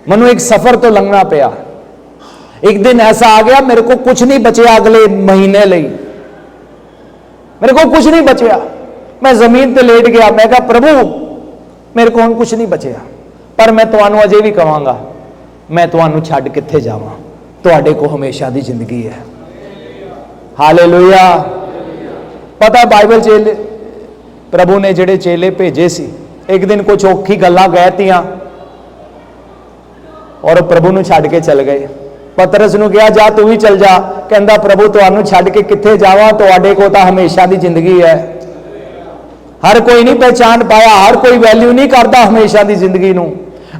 मैनूं एक सफर तो लंघना पिया। एक दिन ऐसा आ गया, मेरे को कुछ नहीं बचया अगले महीने लई, मेरे को कुछ नहीं बचया। मैं जमीन पर लेट गया, मैं कहा प्रभु मेरे को हुण कुछ नहीं बचया, पर मैं तुहानूं अजे भी कहांगा, मैं तुहानूं छड्ड कित्थे जावां, तुहाडे को हमेशा दी जिंदगी है। हालेलुया। पता बाइबल चेले प्रभु ने जिहड़े चेले भेजे सी, एक दिन कुछ औखी गल्लां कहतियां और प्रभु नूं छड्ड के चल गए। पतरस नूं कहा जा तू भी चल जा, कहंदा प्रभु तुहानूं छड्ड के कित्थे जावां, तुहाडे को तां हमेशा दी जिंदगी है। हर कोई नहीं पहचान पाया, हर कोई वैल्यू नहीं करता हमेशा दी जिंदगी नूं।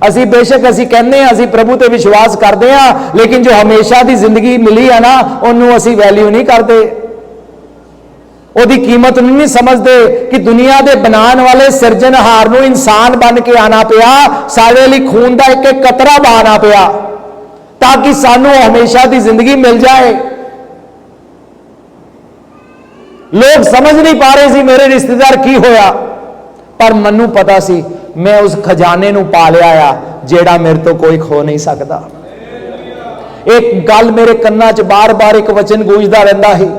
असी बेशक असी कहने असी प्रभु ते विश्वास करते हैं, लेकिन जो हमेशा दी जिंदगी मिली है ना, उन्होंने असी वैल्यू नहीं करते, ओदी कीमत नहीं समझते कि दुनिया दे बनाने वाले सिरजनहार नूं इंसान बन के आना पिया, सारे लिए खून का एक एक कतरा बहाना पिया ताकि सानू हमेशा दी जिंदगी मिल जाए। लोग समझ नहीं पा रहे सी मेरे रिश्तेदार की होया, पर मन्नू पता सी मैं उस खजाने नूं पा लिया आ जेड़ा मेरे तो कोई खो नहीं सकता। एक गल मेरे कन्ना च बार बार एक वचन गूंजदा रहिंदा है,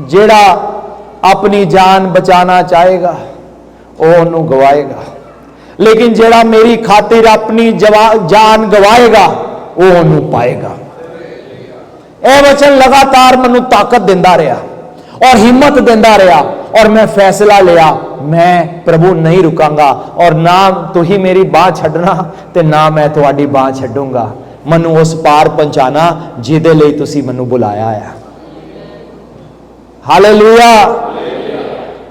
जेड़ा अपनी जान बचाना चाहेगा वह उन्होंने गवाएगा, लेकिन जेड़ा मेरी खातिर अपनी जान गवाएगा वो उन्होंने पाएगा। यह वचन लगातार मैनू ताकत दिंदा रहा और हिम्मत दिंदा रहा, और मैं फैसला लिया मैं प्रभु नहीं रुकांगा, और ना तू ही मेरी बाह छड्डना ते ना मैं तुहाडी बाह छड्डूंगा। मैनू उस पार पहुंचाना जिहदे लई तुसी मैनू बुलाया है। हालेलुया।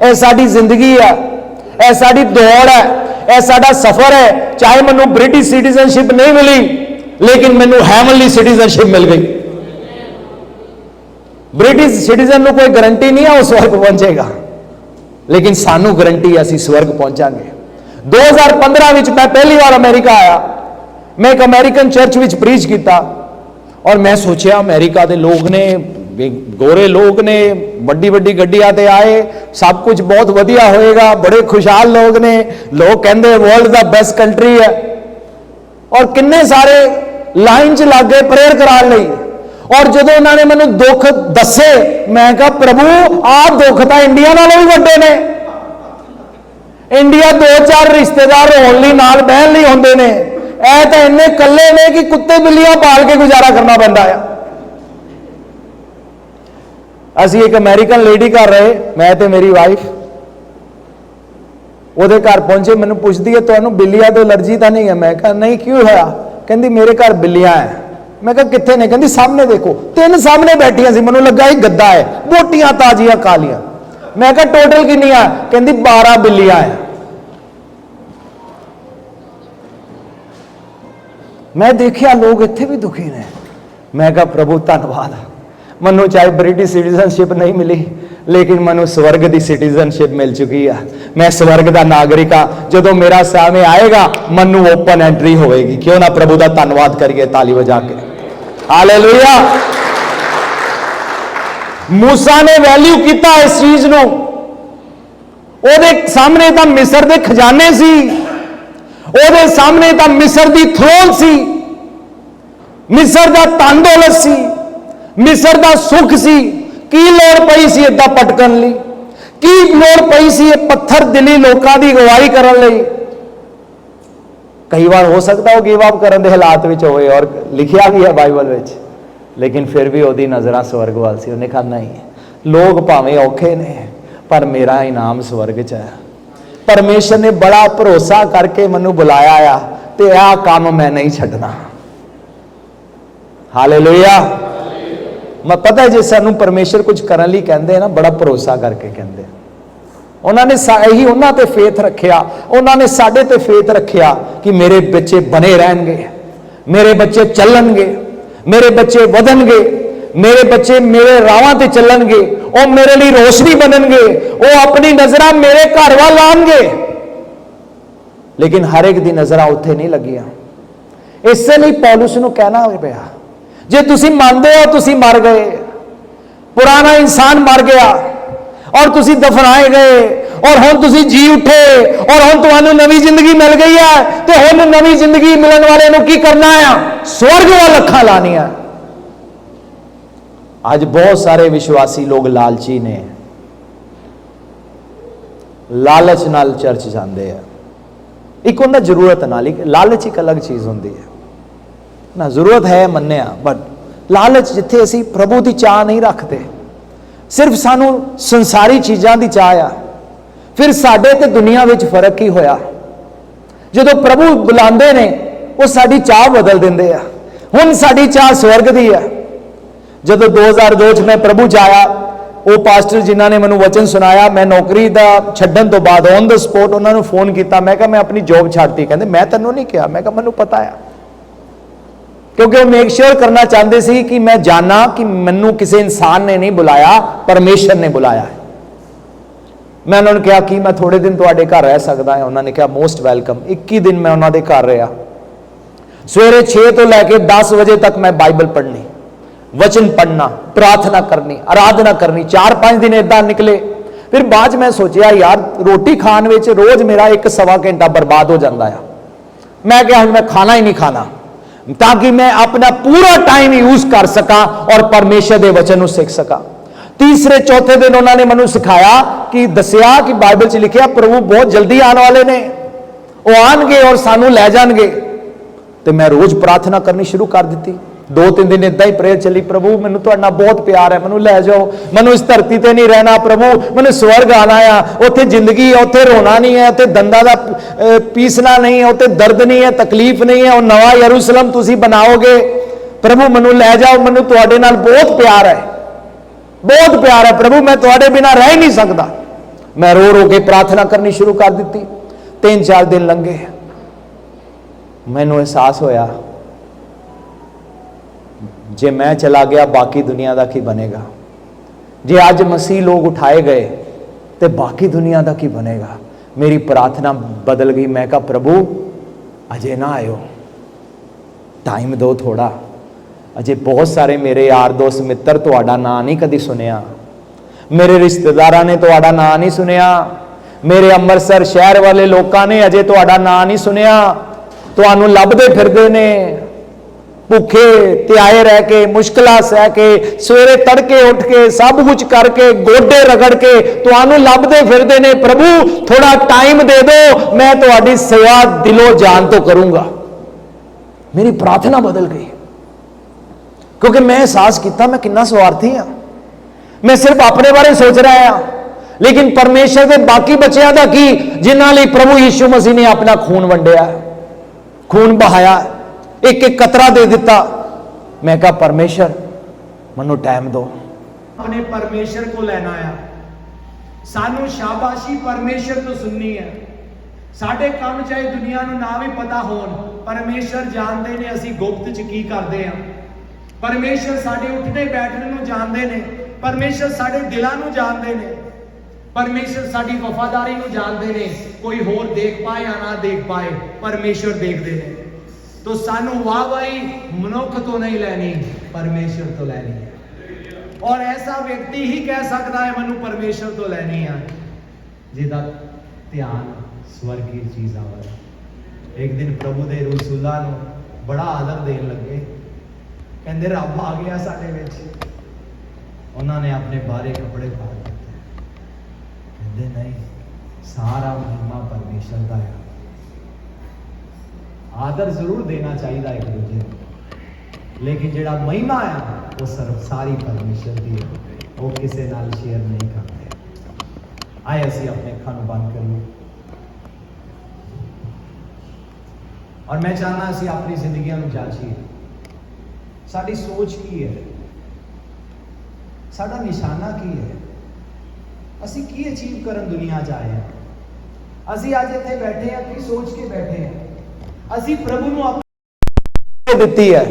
यह साडी जिंदगी है, यह साडी दौड़ है, यह साडा सफर है। चाहे मैनू ब्रिटिश सिटीजनशिप नहीं मिली, लेकिन मैनू हैवनली सिटीजनशिप मिल गई। ब्रिटिश सिटीजन को कोई गारंटी नहीं है वो स्वर्ग पहुंचेगा, लेकिन सानू गारंटी असी स्वर्ग पहुंचांगे। 2015 में मैं पहली बार अमेरिका आया, मैं एक अमेरिकन चर्च में प्रीच किया, और मैं सोचा अमेरिका के लोग ने, गोरे लोग ने, बड़ी बड़ी गड्डियां ते आए, सब कुछ बहुत वधिया होएगा, बड़े खुशहाल लोग ने, लोग कहते वर्ल्ड द बेस्ट कंट्री है, और किन्ने सारे लाइन च लग गए प्रेयर कराने लई। और जो उन्होंने मैंने दुख दसे, मैं कहा प्रभु आ दुख तो इंडिया नालों भी वड्डे ने। इंडिया 2-4 रिश्तेदार होने नाल बहन नहीं होंगे ने, ऐ तो इन्ने कल्ले ने कि कुत्ते बिल्लियां पाल के गुजारा करना पैंदा है। असी एक अमेरिकन लेडी कर रहे, मैं तो मेरी वाइफ, ਉਹਦੇ घर पहुंचे, मैंने पूछती है तो बिल्लियां तो एलर्जी तो नहीं है? मैं कहा नहीं, क्यों है? कहती मेरे घर बिल्लियां हैं। मैं कहा कितने ने? कहती सामने देखो, 3 सामने बैठिया सी, मैनू लगा ही गद्दा है, बोटियां ताजियां कालियां। मैं कहा टोटल कितनियां? कहती 12 बिल्लियां हैं। मैं देखिया लोग इत्थे भी दुखी ने। मैं कहा प्रभु धन्यवाद, मनु चाहे ब्रिटिश सिटीजनशिप नहीं मिली, लेकिन मनु स्वर्ग की सिटीजनशिप मिल चुकी है। मैं स्वर्ग का नागरिक हाँ। जो मेरा समय आएगा मनु ओपन एंट्री होएगी। क्यों ना प्रभु का धन्यवाद करिए ताली बजा के। हालेलुया। मूसा ने वैल्यू किया इस चीज को, ओदे सामने तो मिस्र के खजाने सी, ओदे सामने तो मिस्र की थ्रोन सी, मिस्र का धन दौलत सी, मिस्र का सुख सी। की लोड़ पई सी इदा पटकन ली? की लोड़ पई सी पत्थर दिली लोगों की अगवाई करने लई? कई बार हो सकता है वो गिव अप करने के हालात में होए, और लिखिया भी है बाइबल में, लेकिन फिर भी वो नज़र स्वर्ग वाल सी। उन्हें कहा नहीं, लोग भावें औखे ने पर मेरा इनाम स्वर्ग च है। परमेश्वर ने बड़ा भरोसा करके मैनू बुलाया आ, ते आ काम मैं नहीं छड्डना। हालेलुया। मैं पता है जे सानू परमेश्वर कुछ करने लिए कहते हैं ना, बड़ा भरोसा करके कहते। उन्होंने यही उन्होंने ते फेथ रखिया, उन्होंने साडे ते फेथ रखिया कि मेरे बच्चे बने रहेंगे, मेरे बच्चे चलणगे, मेरे बच्चे वधणगे, मेरे बच्चे मेरे राहां ते चलणगे, वो मेरे लिए रोशनी बनणगे, वो अपनी नजर मेरे घर वाल लाणगे। लेकिन हर एक दी नजर उत्थे नहीं लगियां। इसलिए पौलुस नूं कहना पिया, जे तुसी मानते हो तुसी मर गए, पुराना इंसान मर गया, और तुसी दफनाए गए और हुण तुसी जी उठे और हुण तुहानू नवी जिंदगी मिल गई है, तो हुण नवी जिंदगी मिलन वाले नू की करना है? स्वर्ग वाल अखां लानियां। आज बहुत सारे विश्वासी लोग लालची ने, लालच नाल चर्च जाते हैं। एक होंदा जरूरत नाल, एक लालच एक अलग चीज़ होंदी है ना। जरूरत है मन्निया, बट लालच जिथे असी प्रभु की चाह नहीं रखते, सिर्फ सानू संसारी चीज़ों की चाह आ, फिर साडे ते दुनिया विच फर्क ही होया। जदों प्रभु बुलाते ने वो साडी चाह बदल देंदे आ। हुण साडी चाह स्वर्ग दी है। जदों 2002 मैं प्रभु च आया, वो पास्टर जिन्हों ने मैंने वचन सुनाया, मैं नौकरी का छड्डन तो बाद ऑन द स्पॉट उन्होंने फोन किया। मैं कहा मैं अपनी जॉब छड्डती, कहते मैं तेनों नहीं कहा। मैं कहा मैनू पता है, क्योंकि वो मेक श्योर करना चाहते सी कि मैं जाना कि मैनू किसी इंसान ने नहीं बुलाया, परमेश्वर ने बुलाया है। मैं उन्होंने कहा कि मैं थोड़े दिन तुहाडे घर रह सकता है? उन्होंने कहा मोस्ट वेलकम। 21 दिन मैं उन्होंने घर रहा। सवेरे 6 तो लैके 10 बजे तक मैं बाइबल पढ़नी, वचन पढ़ना, प्रार्थना करनी, आराधना करनी। 4-5 दिन इदा निकले। फिर बाद मैं सोचा यार रोटी खाने में रोज मेरा 1-1.25 घंटा बर्बाद हो जाता है। मैं क्या मैं खाना ही नहीं खाना, ताकि मैं अपना पूरा टाइम यूज कर सका और परमेश्वर के वचन को सीख सका। तीसरे चौथे दिन उन्होंने मैनू सिखाया कि दसिया कि बाइबल च लिखा प्रभु बहुत जल्दी आने वाले ने, वो आएंगे और सानू लै जाएंगे। तो मैं रोज प्रार्थना करनी शुरू कर दी। 2-3 दिन इदा ही प्रेयर चली, प्रभु मैनू तुहाडे नाल बहुत प्यार है, मैनू लै जाओ, मैनू इस धरती ते नहीं रहना प्रभु, मैनू स्वर्ग आना है, उत्थे जिंदगी है, उत्थे रोना नहीं है, उत्थे दंदा दा पीसना नहीं है, उत्थे दर्द नहीं है, तकलीफ नहीं है, और नवा यरूशलेम तुसी बनाओगे। प्रभु मैनू लै जाओ, मैनू तुहाडे नाल बहुत प्यार है, बहुत प्यार है प्रभु, मैं तुहाडे बिना रह ही नहीं सकता। मैं रो रो के प्रार्थना करनी शुरू कर दी। 3-4 दिन लंघे, मैनू एहसास होया जे मैं चला गया बाकी दुनिया का की बनेगा। जे अज मसीह लोग उठाए गए तो बाकी दुनिया का की बनेगा। मेरी प्रार्थना बदल गई। मैं कहा प्रभु अजे ना आयो, टाइम दो थोड़ा, अजे बहुत सारे मेरे यार दोस्त मित्र तुहाडा नाम नहीं कदी सुनिया, मेरे रिश्तेदारां ने तुहाडा नाम नहीं सुनिया, मेरे अमृतसर शहर वाले लोगों ने अजे तुहाडा नाम नहीं सुनिया, तुहानू लभदे फिरदे ने भुखे त्याए रह के, मुश्किल सह के, सवेरे तड़के उठ के, सब कुछ करके, गोडे रगड़ के तुहानू लभदे फिरदे ने। प्रभु थोड़ा टाइम दे दो, मैं तुहाडी सेवा दिलों जान तो करूंगा। मेरी प्रार्थना बदल गई, क्योंकि मैं एहसास किया मैं कितना स्वार्थी हाँ। मैं सिर्फ अपने बारे सोच रहा हाँ, लेकिन परमेश्वर के बाकी बच्चों का की जिन्हां लई प्रभु यीशु मसीह ने अपना खून वंडिया, खून बहाया, एक एक कतरा दे दिता। मैं कहा परमेश्वर मनु टाइम दो, अपने परमेश्वर को लेना है। सानू शाबाशी परमेश्वर तो सुननी है। साडे काम चाहे दुनिया नू ना भी पता होन, परमेश्वर जानते ने असी गुप्त च की करते हैं। परमेश्वर साडे उठने बैठने नू जानते ने, परमेश्वर साडे दिलां नू जानते ने, परमेश्वर साडी वफादारी नू जानते ने। कोई होर देख पाए या ना देख पाए, परमेश्वर देखते हैं। तो सानू वाहवाही मनुख तो नहीं लेनी, परमेश्वर तो लेनी है। और ऐसा व्यक्ति ही कह सकता है मैनू परमेश्वर तो लेनी है जिहदा ध्यान स्वर्गीय चीज़ां वाल। एक दिन प्रभु दे रसूलां नू बड़ा आदर देन लगे, कहंदे रब आ गया साडे विच। उन्होंने अपने बारे कपड़े फाड़ दिते, कहंदे नहीं सारा महिमा परमेश्वर का है। आदर जरूर देना चाहिए एक दूजे को, लेकिन जिहड़ा महिमा है वो सिर्फ सारी परमेश्वर की है, वो किसी नाल शेयर नहीं करते। आए असी अपने अखां नूं बंद करिए और मैं चाहना असी अपनी जिंदगियां नूं जांचीए। साडी सोच की है, साडा निशाना की है, असी की अचीव करन दुनिया च आए हैं। असी अज इत्थे बैठे हैं की सोच के बैठे हैं? असी प्रभु नूं अपनी दित्ती है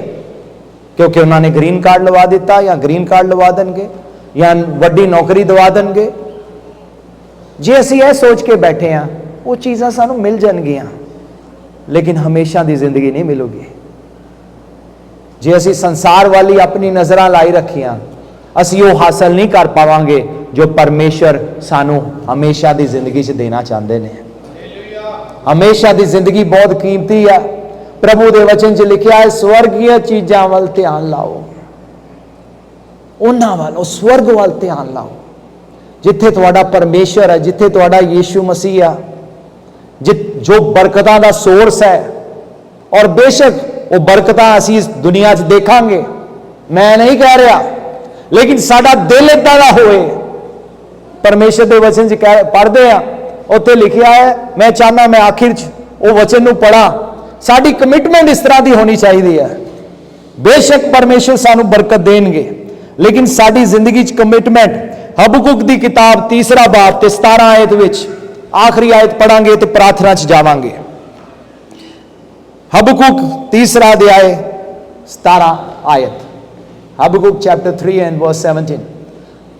क्योंकि उन्होंने ग्रीन कार्ड लवा दिता, या ग्रीन कार्ड लवा देंगे, या वड्डी नौकरी दवा देंगे। जे असी यह सोच के बैठे हैं वो चीज़ां सानू मिल जाएगियां, लेकिन हमेशा की जिंदगी नहीं मिलेगी। जे असी संसार वाली अपनी नज़रां लाई रखियां, असी वो हासिल नहीं कर पावांगे, जो परमेश्वर सानू हमेशा की जिंदगी च देना चाहते हैं। हमेशा की जिंदगी बहुत कीमती है। प्रभु के वचन च लिखा है, स्वर्गीय चीज़ों वाल ध्यान लाओ, उन्हां वाल, स्वर्ग वाल ध्यान लाओ जिथे तुहाडा परमेश्वर है, जिथे तुहाडा यीशु मसीह है, जो बरकतां दा सोर्स है। और बेशक वो बरकतां असीं इस दुनिया च देखांगे, मैं नहीं कह रहा, लेकिन साडा दिल इदां दा होए। परमेश्वर के वचन च पढ़ते हैं, उत्थे लिखा है, मैं चाहना मैं आखिर च वो वचन नूं पढ़ा, साडी कमिटमेंट इस तरह की होनी चाहिए है। बेशक परमेश्वर सानू बरकत देंगे, लेकिन साडी जिंदगी च कमिटमेंट, हबकुक की किताब 3 बाब ते 17 आयत विच आखिरी आयत पढ़ांगे तो प्रार्थना च जावांगे। हबकुक 3 अध्याय 17 आयत, हबकुक चैप्टर 3 एंड वर्स 17।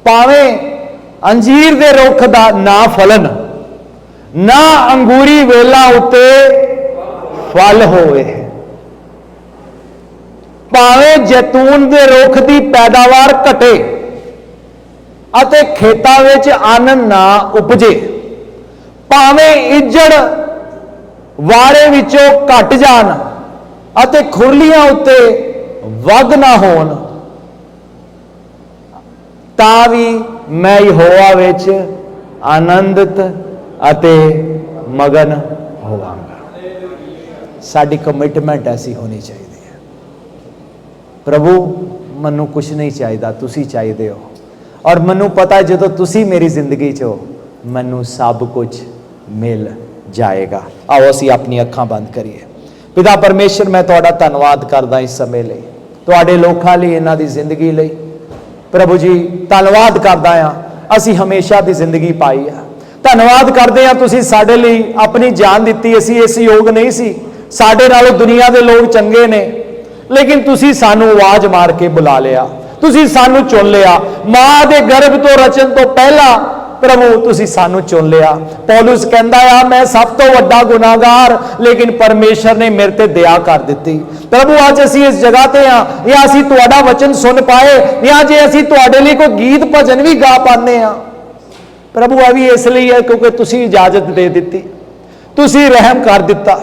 भावें अंजीर दे रुख दा ना फलन, ना अंगूरी वेला उत्ते फल होए, भावें जैतून दे रुख की पैदावार घटे अते खेतां विच अन्न ना उपजे, भावें इजड़ वारे विचों घट जान अते खुरलियां उत्ते वग ना होण, तां भी मैं यहोवा विच आनंदित अते मगन होवांगा। साडी कमिटमेंट ऐसी होनी चाहिए है। प्रभु मनु कुछ नहीं चाहिए, तुसी चाहिए हो, और मनु पता है जो तुसी मेरी जिंदगी च हो, मनु सब कुछ मिल जाएगा। आओ असी अपनी अखां बंद करिए। पिता परमेश्वर, मैं तुहाडा धन्नवाद करदा इस समय लई, तुहाडे लोकां लई, इन्हां दी जिंदगी लई। प्रभु जी धन्नवाद करदा हां, असी हमेशा दी जिंदगी पाई है। धन्नवाद करदे हां, तुसी साडे लई अपनी जान दित्ती, असी इस योग नहीं सी, साडे नालों दुनिया दे लोग चंगे ने, लेकिन तुसी सानू आवाज मार के बुला लिया, तुसी सानू चुन लिया। मां दे गर्भ तो रचन तो पहला प्रभु तुसी सानू चुन लिया। पौलुस कहंदा है, मैं सब तो वड्डा गुनाहगार, लेकिन परमेश्वर ने मेरे ते दया कर दी। प्रभु अज असी इस जगह ते हां, या असी तुहाडा वचन सुन पाए, या जे असी तुहाडे लई कोई गीत भजन भी गा पाने हां, प्रभु यह भी इसलिए है क्योंकि तुसी इजाजत दे दी, तुसी रहम कर दिता,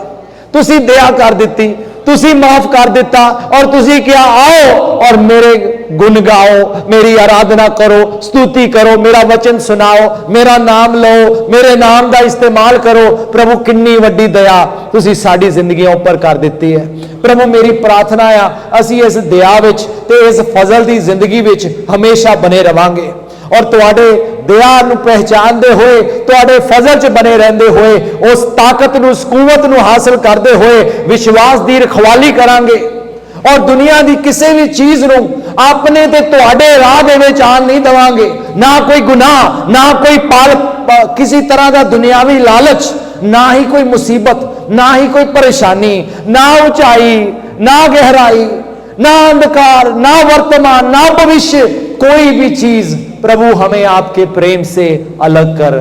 तुसी दया कर दी, तुसी माफ कर दिता, और तुसी क्या, आओ और मेरे गुण गाओ, मेरी आराधना करो, स्तुति करो, मेरा वचन सुनाओ, मेरा नाम लो, मेरे नाम का इस्तेमाल करो। प्रभु कितनी वड्डी दया तुसी साडी जिंदगियों उपर कर दी है। प्रभु मेरी प्रार्थना आ, असी इस दया विच ते इस फजल की जिंदगी विच हमेशा बने रवांगे, और तुहाडे दया नूं पहचानते हुए, तुहाडे फजल च बने रहंदे हुए, उस ताकत नूं, उस कुवत नूं हासिल करते हुए विश्वास की रखवाली करांगे, और दुनिया की किसी भी चीज नूं अपने ते तुहाडे राह दे विच आन नहीं देवांगे। ना कोई गुनाह, ना कोई किसी तरह का दुनियावी लालच, ना ही कोई मुसीबत, ना ही कोई परेशानी, ना ऊंचाई, ना गहराई, ना अंधकार, ना वर्तमान, ना भविष्य, कोई भी चीज प्रभु हमें आपके प्रेम से अलग कर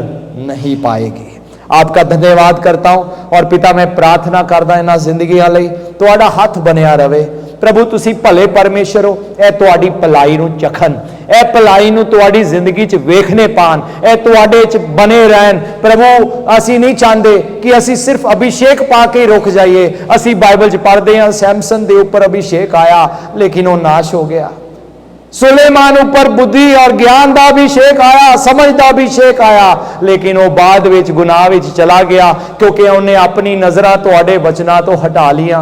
नहीं पाएगी। आपका धन्यवाद करता हूं, और पिता मैं प्रार्थना करदा इन्हां जिंदगियां लई तुहाडा हथ बनिया रवे। प्रभु तुसी भले परमेश्वर हो, ए तुहाडी भलाई नूं चखन, ए भलाई नूं तुहाडी जिंदगी च वेखने पान, ए तुहाडे च बने रहन। प्रभु असी नहीं चाहते कि असी सिर्फ अभिषेक पा के रुक जाइए। असी बाइबल च पढ़ते हैं, सैमसन के उपर अभिषेक आया, लेकिन वह नाश हो गया। सुलेमान ऊपर बुद्धि और ज्ञान का अभिषेक आया, समझ का अभिषेक आया, लेकिन वह बाद विच गुनाह विच चला गया, क्योंकि उन्हें अपनी नजर तुहाडे वचनां तो हटा लिया।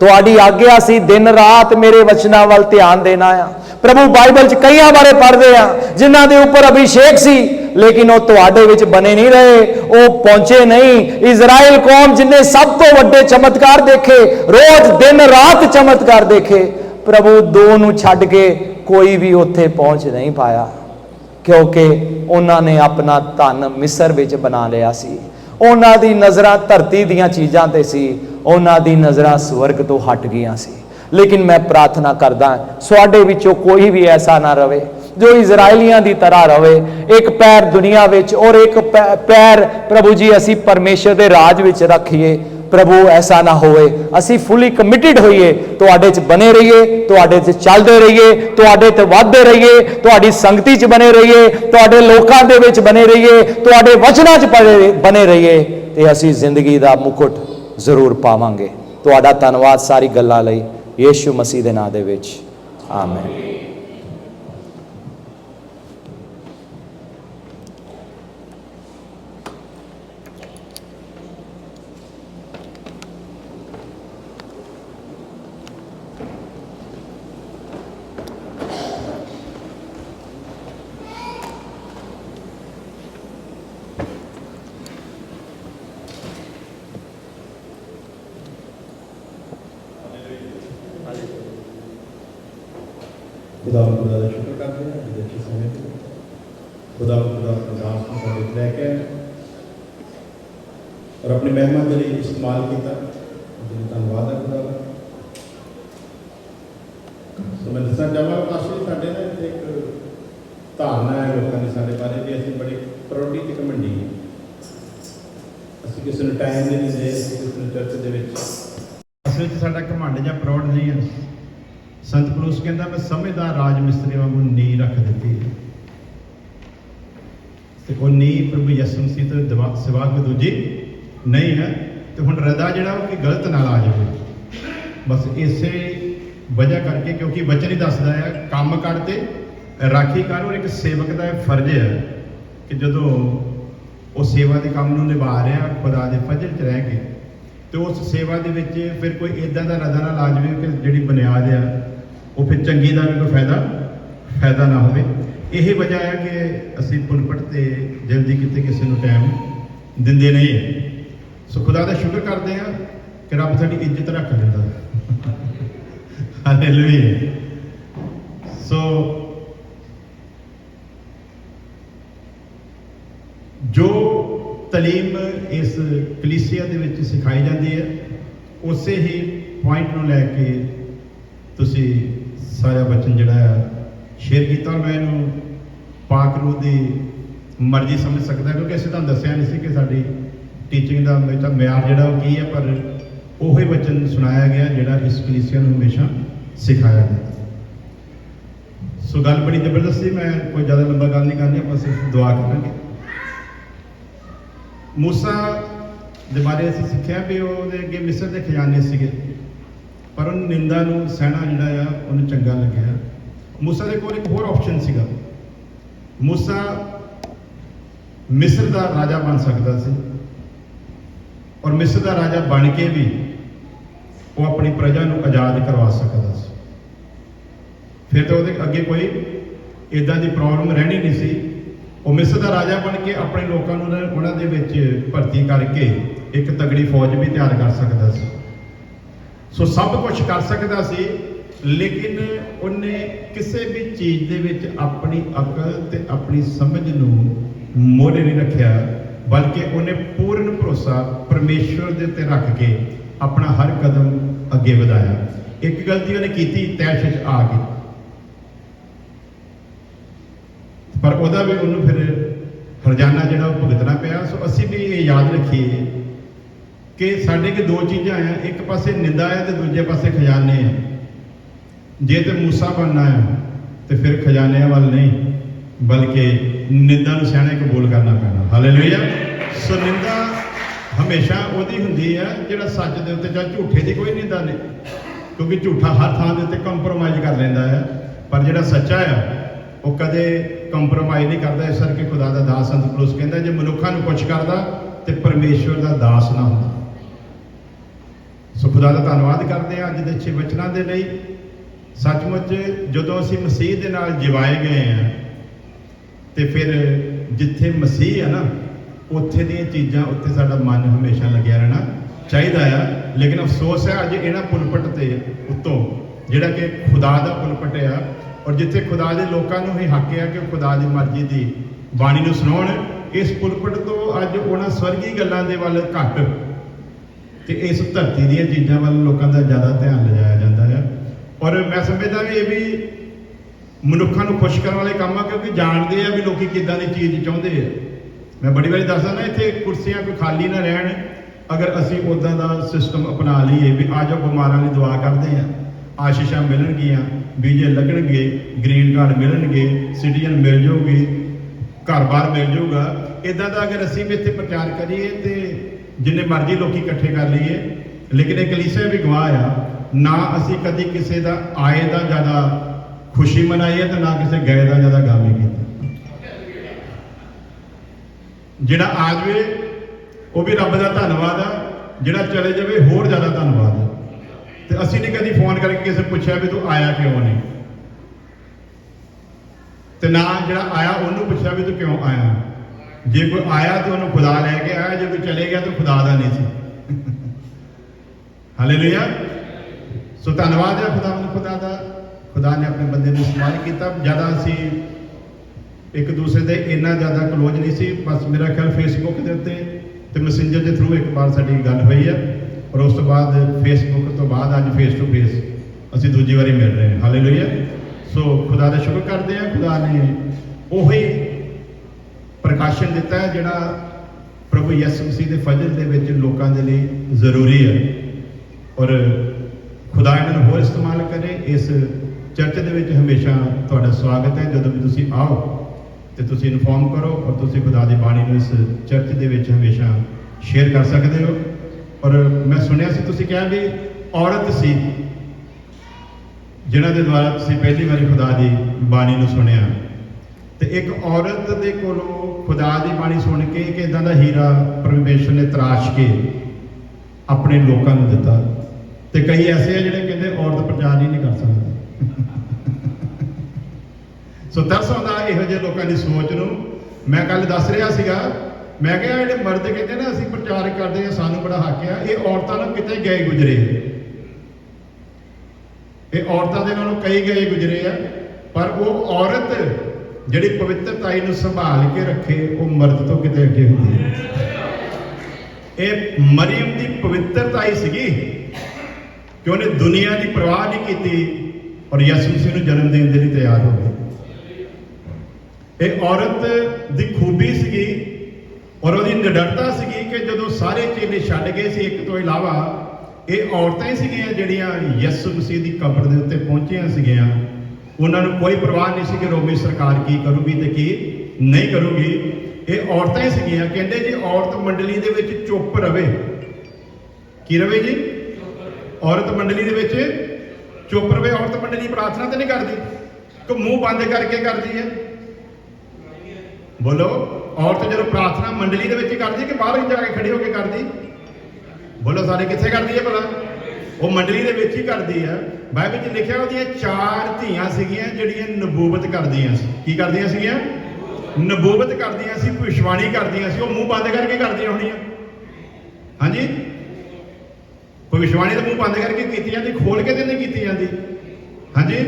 तुहाडी आज्ञा सी दिन रात मेरे वचनां वाल ध्यान देना है। प्रभु बाइबल च कई बारे पढ़ते हैं जिन्हां दे उपर अभिषेक सी, लेकिन वह तुहाडे विच बने नहीं रहे, वो पहुंचे नहीं। इजराइल कौम जिन्हें सब तो वड्डे चमत्कार देखे, रोज दिन रात चमत्कार देखे, प्रभु दो नूं छड्ड के कोई भी उत्थे पहुंच नहीं पाया, क्योंकि उन्होंने अपना धन मिस्र विच बना लिया सी। उन्हां दी नज़रां धरती दीयां चीज़ां ते सी, उन्हां दी नज़रां स्वर्ग तो हट गईयां सी। लेकिन मैं प्रार्थना करदा स्वाडे विचों कोई भी ऐसा ना रहे जो इजराइलियां दी तरह रहे, एक पैर दुनिया विच और एक पैर प्रभु जी असी परमेश्वर दे राज विच रखिए। प्रभु ऐसा ना होवे, असी फुली कमिटेड होइए, तुहाडे च बने रहिए, तुहाडे च चलदे रहिए, तुहाडे ते वधदे रहिए, तुहाडी संगति च बने रहिए, तुहाडे लोकां दे विच बने रहिए, तुहाडे वचनां च बने रहिए ते असी जिंदगी दा मुकुट जरूर पावांगे। तुहाडा धन्नवाद सारी गल्लां लई, यीशु मसीह दे नाम दे विच आमीन। खुदा का शुक्र करते हैं अभी अच्छे समय पर खुदा दास को साढ़े लैके और अपनी महिमा के लिए इस्तेमाल किया, धन्यवाद है खुदा का। सो मैं दसना चाहूँगा पास साढ़े ना एक धारणा है लोगों की साढ़े बारे भी असं बड़ी प्राउडी ते घमंडी है, असं किसी को टाइम नहीं देंगे, किसी को चर्च के असल में साडा घमंड या प्राउड नहीं है। संत पलूस कहता मैं समझदार राज मिस्त्री वांगू नी रख दी ते वो नी प्रभु यसु मसीह तो सिवा कोई दूजी नहीं है। तो हुण रदा जिहड़ा वो गलत ना आ जाए, बस इसे वजह करके क्योंकि वचन ही दसदा है काम करते राखी कर, और एक सेवक का फर्ज है कि जदों वो सेवा के काम नूं निभा रहा खुदा के फजल च रह के, तो उस सेवा के विच फिर कोई इदां दा रदा ना ला जाए कि जिहड़ी बुनियाद है वो फिर चंगी का भी कोई फायदा ना हो। यही वजह है कि असी पुलपट से जल्दी कितने किसी को टाइम देंगे नहीं है। सो खुदा का शुक्र करते हैं कि रब साडी इज्जत रख लेंदा। हालेलुया। सो जो तलीम इस कलीसिया दे विच सिखाई जाती है उस ही पॉइंट को लैके तुसी सारा बचन जिहड़ा शेयर किया, और मैं इनू पाक रूह की मर्जी समझ सकता क्योंकि असं तुहानूं दस्सिया नहीं सी कि साडी टीचिंग का म्यार जिहड़ा वो की है, पर उही वचन सुनाया गया जिहड़ा इस कलीसिया नूं हमेशा सिखाया गया। सो गल बड़ी जबरदस्त सी, मैं कोई ज़्यादा लंबा गल नहीं करनी, आप सिर्फ दुआ करांगे। मूसा दे बारे असीं सिੱਖਿਆ भी ਉਹਦੇ ਅੱਗੇ मिस्र के खजाने ਸੀਗੇ, पर उन निंदा नूं सहना जिहड़ा उन्हें चंगा लग्या। मूसा के कोल एक होर ऑप्शन सीगा, मूसा मिस्र का राजा बन सकता सी, और मिस्र का राजा बन के भी वो अपनी प्रजा नूं आज़ाद करवा सकता सी। फिर तो वो अगे कोई इदां दी प्रॉब्लम रहनी नहीं सी। वो मिस्र का राजा बन के अपने लोगों उन्होंने भर्ती करके एक तगड़ी फौज भी तैयार कर सकता सी। सो सब कुछ कर सकता सी, लेकिन उन्हें किसी भी चीज़ दे विच अपनी अकल ते अपनी समझ नूं मोड़े नहीं रखा, बल्कि उन्हें पूर्ण भरोसा परमेश्वर दे उत्ते रख के अपना हर कदम अगे वधाया। एक गलती उन्हें की तैश च आ गई, पर वह भी उन्होंने फिर हरजाना जिहड़ा भुगतना पिया। सो असी भी ये याद रखिए कि साढ़े के दो चीज़ां हैं, एक पासे निंदा है तो दूजे पासे खजाने हैं। जे तो मूसा बनना है तो फिर खजाने वाल नहीं, बल्कि निंदा नूं सहना कबूल करना पैना। हालेलुया। सो निंदा हमेशा उहदी हुंदी है जिहड़ा सच दे उत्ते जां झूठे की कोई निंदा नहीं, क्योंकि झूठा हर थां दे उत्ते कंप्रोमाइज़ कर लैंदा है, पर जिहड़ा सच्चा है वो कदे कंप्रोमाइज़ नहीं करता। इस करके खुदा का दास संत पलूस कहता जे मनुखा नूं कुछ करदा तो परमेश्वर का दास ना होंदा। सो खुदा का धन्नवाद करते हैं अज दे अच्छे वचनां दे लई। सचमुच जदों असीं मसीह दे नाल जिवाए गए हैं तो फिर जिथे मसीह है ना उत्थे दी चीज़ां उत्ते साडा मन हमेशा लग्या रहना चाहिए है। लेकिन अफसोस है अज इन्हां पुलपट ते उत्तों जिहड़ा कि खुदा का पुलपट है, और जिथे खुदा के लोगों को ही हक है कि खुदा की मर्जी की बाणी नूं सुणाउण, इस पुलपट तो अज उन्हां स्वर्गी गल्लां दे वल घट ते इस धरती दी चीज़ां वल लोगों का ज़्यादा ध्यान लिजाया जाता है। और मैं समझदा भी ये भी मनुखों को खुश करने वाले काम है, क्योंकि जानते हैं भी लोग किदां दी चीज़ चाहते हैं। मैं बड़ी बारी दसदा ना, इत्थे कुर्सियां कोई खाली ना रहन, ਅਗਰ ਅਸੀਂ ਉੱਦਾਂ ਦਾ ਸਿਸਟਮ ਅਪਣਾ ਲਈਏ ਵੀ ਆ ਜਾਓ ਬਿਮਾਰਾਂ ਲਈ ਦੁਆ ਕਰਦੇ ਆ, ਆਸ਼ੀਸ਼ਾਂ ਮਿਲਣਗੀਆਂ, ਵੀਜ਼ੇ ਲੱਗਣਗੇ, ਗ੍ਰੀਨ ਕਾਰਡ ਮਿਲਣਗੇ, ਸਿਟੀਜ਼ਨ ਮਿਲ ਜਾਊਗੀ, ਘਰ-ਬਾਰ ਮਿਲ ਜਾਊਗਾ, ਇਦਾਂ ਦਾ ਅਗਰ ਅਸੀਂ ਵੀ ਇੱਥੇ ਪ੍ਰਚਾਰ ਕਰੀਏ ਤੇ ਜਿੰਨੇ ਮਰਜ਼ੀ ਲੋਕੀ ਇਕੱਠੇ ਕਰ ਲਈਏ, ਲੇਕਿਨ ਇਹ ਕਲੀਸਿਆ ਵੀ ਗਵਾਹ ਆ, ਨਾ ਅਸੀਂ ਕਦੀ ਕਿਸੇ ਦਾ ਆਏ ਦਾ ਜ਼ਿਆਦਾ ਖੁਸ਼ੀ ਮਨਾਈ ਹੈ ਤੇ ਨਾ ਕਿਸੇ ਗਏ ਦਾ ਜ਼ਿਆਦਾ ਗਮ ਹੀ ਕੀਤਾ। ਜਿਹੜਾ ਆ ਜਾਵੇ ਉਹ ਵੀ ਰੱਬ ਦਾ ਧੰਨਵਾਦ ਆ, ਜਿਹੜਾ ਚਲੇ ਜਾਵੇ ਹੋਰ ਜ਼ਿਆਦਾ ਧੰਨਵਾਦ ਆ। ਤੇ ਅਸੀਂ ਨਹੀਂ ਕਦੀ ਫੋਨ ਕਰਕੇ ਕਿਸੇ ਪੁੱਛਿਆ ਵੀ ਤੂੰ ਆਇਆ ਕਿਉਂ ਨਹੀਂ, ਤੇ ਨਾ ਜਿਹੜਾ ਆਇਆ ਉਹਨੂੰ ਪੁੱਛਿਆ ਵੀ ਤੂੰ ਕਿਉਂ ਆਇਆ। ਜੇ ਕੋਈ ਆਇਆ ਤਾਂ ਉਹਨੂੰ ਖੁਦਾ ਲੈ ਕੇ ਆਇਆ, ਜੇ ਕੋਈ ਚਲੇ ਗਿਆ ਤਾਂ ਖੁਦਾ ਦਾ ਨਹੀਂ ਸੀ। ਹਾਲੇਲੂਇਆ। ਸੋ ਧੰਨਵਾਦ ਹੈ ਖੁਦਾ ਦਾ, ਖੁਦਾ ਨੇ ਆਪਣੇ ਬੰਦੇ ਨੂੰ ਇਸਤੇਮਾਲ ਕੀਤਾ। ਜ਼ਿਆਦਾ ਅਸੀਂ ਇੱਕ ਦੂਸਰੇ ਦੇ ਇੰਨਾ ਜ਼ਿਆਦਾ ਕਲੋਜ਼ ਨਹੀਂ ਸੀ, ਬਸ ਮੇਰਾ ਖਿਆਲ ਫੇਸਬੁੱਕ ਦੇ ਉੱਤੇ ਤੇ ਮੈਸੇਂਜਰ ਦੇ ਥਰੂ ਇੱਕ ਵਾਰ ਸਾਡੀ ਗੱਲ ਹੋਈ ਹੈ, ਔਰ ਉਸ ਤੋਂ ਬਾਅਦ ਫੇਸਬੁੱਕ ਤੋਂ ਬਾਅਦ ਅੱਜ ਫੇਸ ਟੂ ਫੇਸ ਅਸੀਂ ਦੂਜੀ ਵਾਰੀ ਮਿਲ ਰਹੇ ਹਾਂ। ਹਾਲੇਲੂਇਆ। ਸੋ ਖੁਦਾ ਦਾ ਸ਼ੁਕਰ ਕਰਦੇ ਹਾਂ, ਖੁਦਾ ਨੇ ਉਹੀ ਪ੍ਰਕਾਸ਼ਨ ਦਿੱਤਾ ਹੈ ਜਿਹੜਾ ਪ੍ਰਭੂ ਯਿਸੂ ਮਸੀਹ ਦੇ ਫਜ਼ਲ ਦੇ ਵਿੱਚ ਲੋਕਾਂ ਦੇ ਲਈ ਜ਼ਰੂਰੀ ਹੈ, ਔਰ ਖੁਦਾ ਇਹਨਾਂ ਨੂੰ ਹੋਰ ਇਸਤੇਮਾਲ ਕਰੇ। ਇਸ ਚਰਚ ਦੇ ਵਿੱਚ ਹਮੇਸ਼ਾ ਤੁਹਾਡਾ ਸਵਾਗਤ ਹੈ। ਜਦੋਂ ਵੀ ਤੁਸੀਂ ਆਓ ਤੇ ਤੁਸੀਂ ਇਨਫੋਰਮ ਕਰੋ, ਔਰ ਤੁਸੀਂ ਖੁਦਾ ਦੀ ਬਾਣੀ ਨੂੰ ਇਸ ਚਰਚ ਦੇ ਵਿੱਚ ਹਮੇਸ਼ਾ ਸ਼ੇਅਰ ਕਰ ਸਕਦੇ ਹੋ। ਔਰ ਮੈਂ ਸੁਣਿਆ ਸੀ ਤੁਸੀਂ ਕਿਹਾ ਵੀ ਔਰਤ ਸੀ ਜਿਨ੍ਹਾਂ ਦੇ ਦੁਆਰਾ ਤੁਸੀਂ ਪਹਿਲੀ ਵਾਰੀ ਖੁਦਾ ਦੀ ਬਾਣੀ ਨੂੰ ਸੁਣਿਆ, ਤੇ ਇੱਕ ਔਰਤ ਦੇ ਕੋਲੋਂ ਖੁਦਾ ਦੀ ਬਾਣੀ ਸੁਣ ਕੇ ਇੱਕ ਇਦਾਂ ਦਾ ਹੀਰਾ ਪਰਮੇਸ਼ਰ ਨੇ ਤਰਾਸ਼ ਕੇ ਆਪਣੇ ਲੋਕਾਂ ਨੂੰ ਦਿੱਤਾ। ਤੇ ਕਈ ਐਸੇ ਆ ਜਿਹੜੇ ਕਹਿੰਦੇ ਔਰਤ ਪ੍ਰਚਾਰ ਹੀ ਨਹੀਂ ਕਰ ਸਕਦੀ। ਸੋ ਤਰਸ ਆਉਂਦਾ ਇਹੋ ਜਿਹੇ ਲੋਕਾਂ ਦੀ ਸੋਚ ਨੂੰ। ਮੈਂ ਕੱਲ ਦੱਸ ਰਿਹਾ ਸੀਗਾ, ਮੈਂ ਕਿਹਾ ਜਿਹੜੇ ਮਰਦ ਕਹਿੰਦੇ ਨਾ ਅਸੀਂ ਪ੍ਰਚਾਰ ਕਰਦੇ ਹਾਂ, ਸਾਨੂੰ ਬੜਾ ਹੱਕ ਆ, ਇਹ ਔਰਤਾਂ ਨੂੰ ਕਿਤੇ ਗਏ ਗੁਜਰੇ, ਇਹ ਔਰਤਾਂ ਦੇ ਨਾਲੋਂ ਕਈ ਗਏ ਗੁਜਰੇ ਆ। ਪਰ ਉਹ ਔਰਤ ਜਿਹੜੀ ਪਵਿੱਤਰਤਾਈ ਨੂੰ ਸੰਭਾਲ ਕੇ ਰੱਖੇ, ਉਹ ਮਰਦ ਤੋਂ ਕਿਤੇ ਅੱਗੇ ਹੁੰਦੀ ਹੈ। ਇਹ ਮਰੀਮ ਦੀ ਪਵਿੱਤਰਤਾਈ ਸੀਗੀ ਕਿ ਉਹਨੇ ਦੁਨੀਆ ਦੀ ਪਰਵਾਹ ਨਹੀਂ ਕੀਤੀ ਔਰ ਯਿਸੂ ਮਸੀਹ ਨੂੰ ਜਨਮ ਦੇਣ ਦੇ ਲਈ ਤਿਆਰ ਹੋ ਗਈ। ਇਹ ਔਰਤ ਦੀ ਖੂਬੀ ਸੀਗੀ ਔਰ ਉਹਦੀ ਨਿਡਰਤਾ ਸੀਗੀ ਕਿ ਜਦੋਂ ਸਾਰੇ ਚੇਲੇ ਛੱਡ ਗਏ ਸੀ ਇੱਕ ਤੋਂ ਇਲਾਵਾ, ਇਹ ਔਰਤਾਂ ਹੀ ਸੀਗੀਆਂ ਜਿਹੜੀਆਂ ਯਿਸੂ ਮਸੀਹ ਦੀ ਕਬਰ ਦੇ ਉੱਤੇ ਪਹੁੰਚੀਆਂ ਸੀਗੀਆਂ। ਉਹਨਾਂ ਨੂੰ ਕੋਈ ਪਰਵਾਹ ਨਹੀਂ ਸੀ ਕਿ ਰੋਮੀ ਸਰਕਾਰ ਕੀ ਕਰੂਗੀ ਤੇ ਕੀ ਨਹੀਂ ਕਰੂਗੀ। ਇਹ ਔਰਤਾਂ ਹੀ ਸੀਗੀਆਂ। ਕਹਿੰਦੇ ਜੀ ਔਰਤ ਮੰਡਲੀ ਦੇ ਵਿੱਚ ਚੁੱਪ ਰਵੇ। ਕੀ ਰਵੇ ਜੀ? ਔਰਤ ਮੰਡਲੀ ਦੇ ਵਿੱਚ ਚੁੱਪ ਰਵੇ। ਔਰਤ ਮੰਡਲੀ ਪ੍ਰਾਰਥਨਾ ਤੇ ਨਹੀਂ ਕਰਦੀ ਕਿ ਮੂੰਹ ਬੰਦ ਕਰਕੇ ਕਰਦੀ ਹੈ? ਬੋਲੋ, ਔਰਤ ਜਦੋਂ ਪ੍ਰਾਰਥਨਾ ਮੰਡਲੀ ਦੇ ਵਿੱਚ ਕਰਦੀ ਕਿ ਬਾਹਰ ਜਾ ਕੇ ਖੜੀ ਹੋ ਕੇ ਕਰਦੀ? ਬੋਲੋ, ਸਾਰੇ ਕਿੱਥੇ ਕਰਦੀ ਹੈ ਭਲਾ? ਉਹ ਮੰਡਲੀ ਦੇ ਵਿੱਚ ਹੀ ਕਰਦੀ ਹੈ। ਬਾਈਬਲ 'ਚ ਲਿਖਿਆ ਉਹਦੀਆਂ 4 ਧੀਆਂ ਸੀਗੀਆਂ ਜਿਹੜੀਆਂ ਨਬੂਵਤ ਕਰਦੀਆਂ ਸੀ। ਕੀ ਕਰਦੀਆਂ ਸੀਗੀਆਂ? ਨਬੂਵਤ ਕਰਦੀਆਂ ਸੀ, ਭਵਿੱਖਬਾਣੀ ਕਰਦੀਆਂ ਸੀ। ਉਹ ਮੂੰਹ ਬੰਦ ਕਰਕੇ ਕਰਦੀਆਂ ਹੋਣੀਆਂ। ਹਾਂਜੀ, ਭਵਿੱਖਬਾਣੀ ਦਾ ਮੂੰਹ ਬੰਦ ਕਰਕੇ ਕੀਤੀ ਜਾਂਦੀ, ਖੋਲ ਕੇ ਤੇ ਨਹੀਂ ਕੀਤੀ ਜਾਂਦੀ। ਹਾਂਜੀ,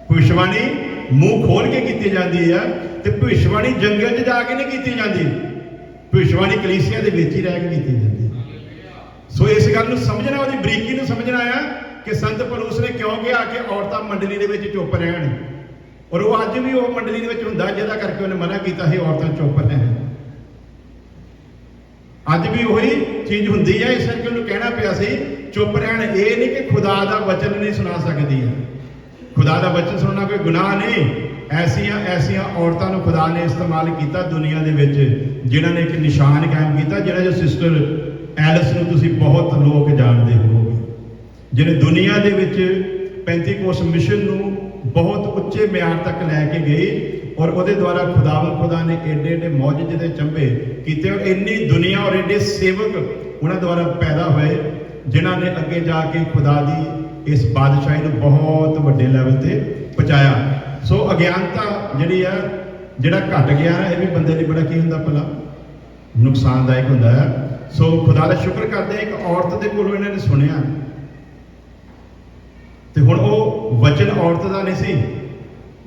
ਭਵਿੱਖਬਾਣੀ ਮੂੰਹ ਖੋਲ ਕੇ ਕੀਤੀ ਜਾਂਦੀ ਆ, ਤੇ ਭਵਿੱਖਬਾਣੀ ਜੰਗਲ 'ਚ ਜਾ ਕੇ ਨਹੀਂ ਕੀਤੀ ਜਾਂਦੀ। ਭਵਿੱਖਬਾਣੀ ਕਲੀਸਿਆ ਦੇ ਵਿੱਚ ਹੀ ਰਹਿ ਕੇ ਕੀਤੀ ਜਾਂਦੀ। ਸੋ ਇਸ ਗੱਲ ਨੂੰ ਸਮਝਣਾ, ਉਹਦੀ ਬਰੀਕੀ ਨੂੰ ਸਮਝਣਾ ਆ ਕਿ ਸੰਤ ਪੌਲੁਸ ਨੇ ਕਿਉਂ ਕਿਹਾ ਕਿ ਔਰਤਾਂ ਮੰਡਲੀ ਦੇ ਵਿੱਚ ਚੁੱਪ ਰਹਿਣ, ਔਰ ਉਹ ਅੱਜ ਵੀ ਉਹ ਮੰਡਲੀ ਦੇ ਵਿੱਚ ਹੁੰਦਾ ਜਿਹਦਾ ਕਰਕੇ ਉਹਨੇ ਮਨਾ ਕੀਤਾ ਸੀ ਔਰਤਾਂ ਚੁੱਪ ਰਹਿਣ। ਅੱਜ ਵੀ ਉਹੀ ਚੀਜ਼ ਹੁੰਦੀ ਹੈ, ਇਸ ਕਰਕੇ ਉਹਨੂੰ ਕਹਿਣਾ ਪਿਆ ਸੀ ਚੁੱਪ ਰਹਿਣ। ਇਹ ਨਹੀਂ ਕਿ ਖੁਦਾ ਦਾ ਵਚਨ ਨਹੀਂ ਸੁਣਾ ਸਕਦੀ ਹੈ, ਖੁਦਾ ਦਾ ਵਚਨ ਸੁਣਨਾ ਕੋਈ ਗੁਨਾਹ ਨਹੀਂ। ਐਸੀਆਂ ਔਰਤਾਂ ਨੂੰ ਖੁਦਾ ਨੇ ਇਸਤੇਮਾਲ ਕੀਤਾ ਦੁਨੀਆ ਦੇ ਵਿੱਚ, ਜਿਨ੍ਹਾਂ ਨੇ ਇੱਕ ਨਿਸ਼ਾਨ ਕਾਇਮ ਕੀਤਾ, ਜਿਹੜਾ ਜੋ ਸਿਸਟਰ ਐਲਿਸ ਨੂੰ ਤੁਸੀਂ ਬਹੁਤ ਲੋਕ ਜਾਣਦੇ ਹੋਵੋਗੇ, ਜਿਹਨੇ ਦੁਨੀਆ ਦੇ ਵਿੱਚ ਪੈਂਤੀਕੋਸ ਮਿਸ਼ਨ ਨੂੰ ਬਹੁਤ ਉੱਚੇ ਮਿਆਰ ਤੱਕ ਲੈ ਕੇ ਗਈ, ਔਰ ਉਹਦੇ ਦੁਆਰਾ ਖੁਦਾ ਨੇ ਏਡੇ ਮੌਜੂਦ ਦੇ ਚੰਬੇ ਕੀਤੇ, ਔਰ ਇੰਨੀ ਦੁਨੀਆ ਔਰ ਏਡੇ ਸੇਵਕ ਉਹਨਾਂ ਦੁਆਰਾ ਪੈਦਾ ਹੋਏ, ਜਿਨ੍ਹਾਂ ਨੇ ਅੱਗੇ ਜਾ ਕੇ ਖੁਦਾ ਦੀ ਇਸ ਬਾਦਸ਼ਾਹੀ ਨੂੰ ਬਹੁਤ ਵੱਡੇ ਲੈਵਲ ਤੇ ਪਹੁੰਚਾਇਆ। ਸੋ ਅਗਿਆਨਤਾ ਜਿਹੜੀ ਆ, ਜਿਹੜਾ ਘਟ ਗਿਆ ਨਾ, ਇਹ ਵੀ ਬੰਦੇ ਲਈ ਬੜਾ ਕੀ ਹੁੰਦਾ ਭਲਾ, ਨੁਕਸਾਨਦਾਇਕ ਹੁੰਦਾ ਹੈ। ਸੋ ਖੁਦਾ ਦਾ ਸ਼ੁਕਰ ਕਰਦੇ ਇੱਕ ਔਰਤ ਦੇ ਕੋਲੋਂ ਇਹਨਾਂ ਨੇ ਸੁਣਿਆ, ਤੇ ਹੁਣ ਉਹ ਵਚਨ ਔਰਤ ਦਾ ਨਹੀਂ ਸੀ,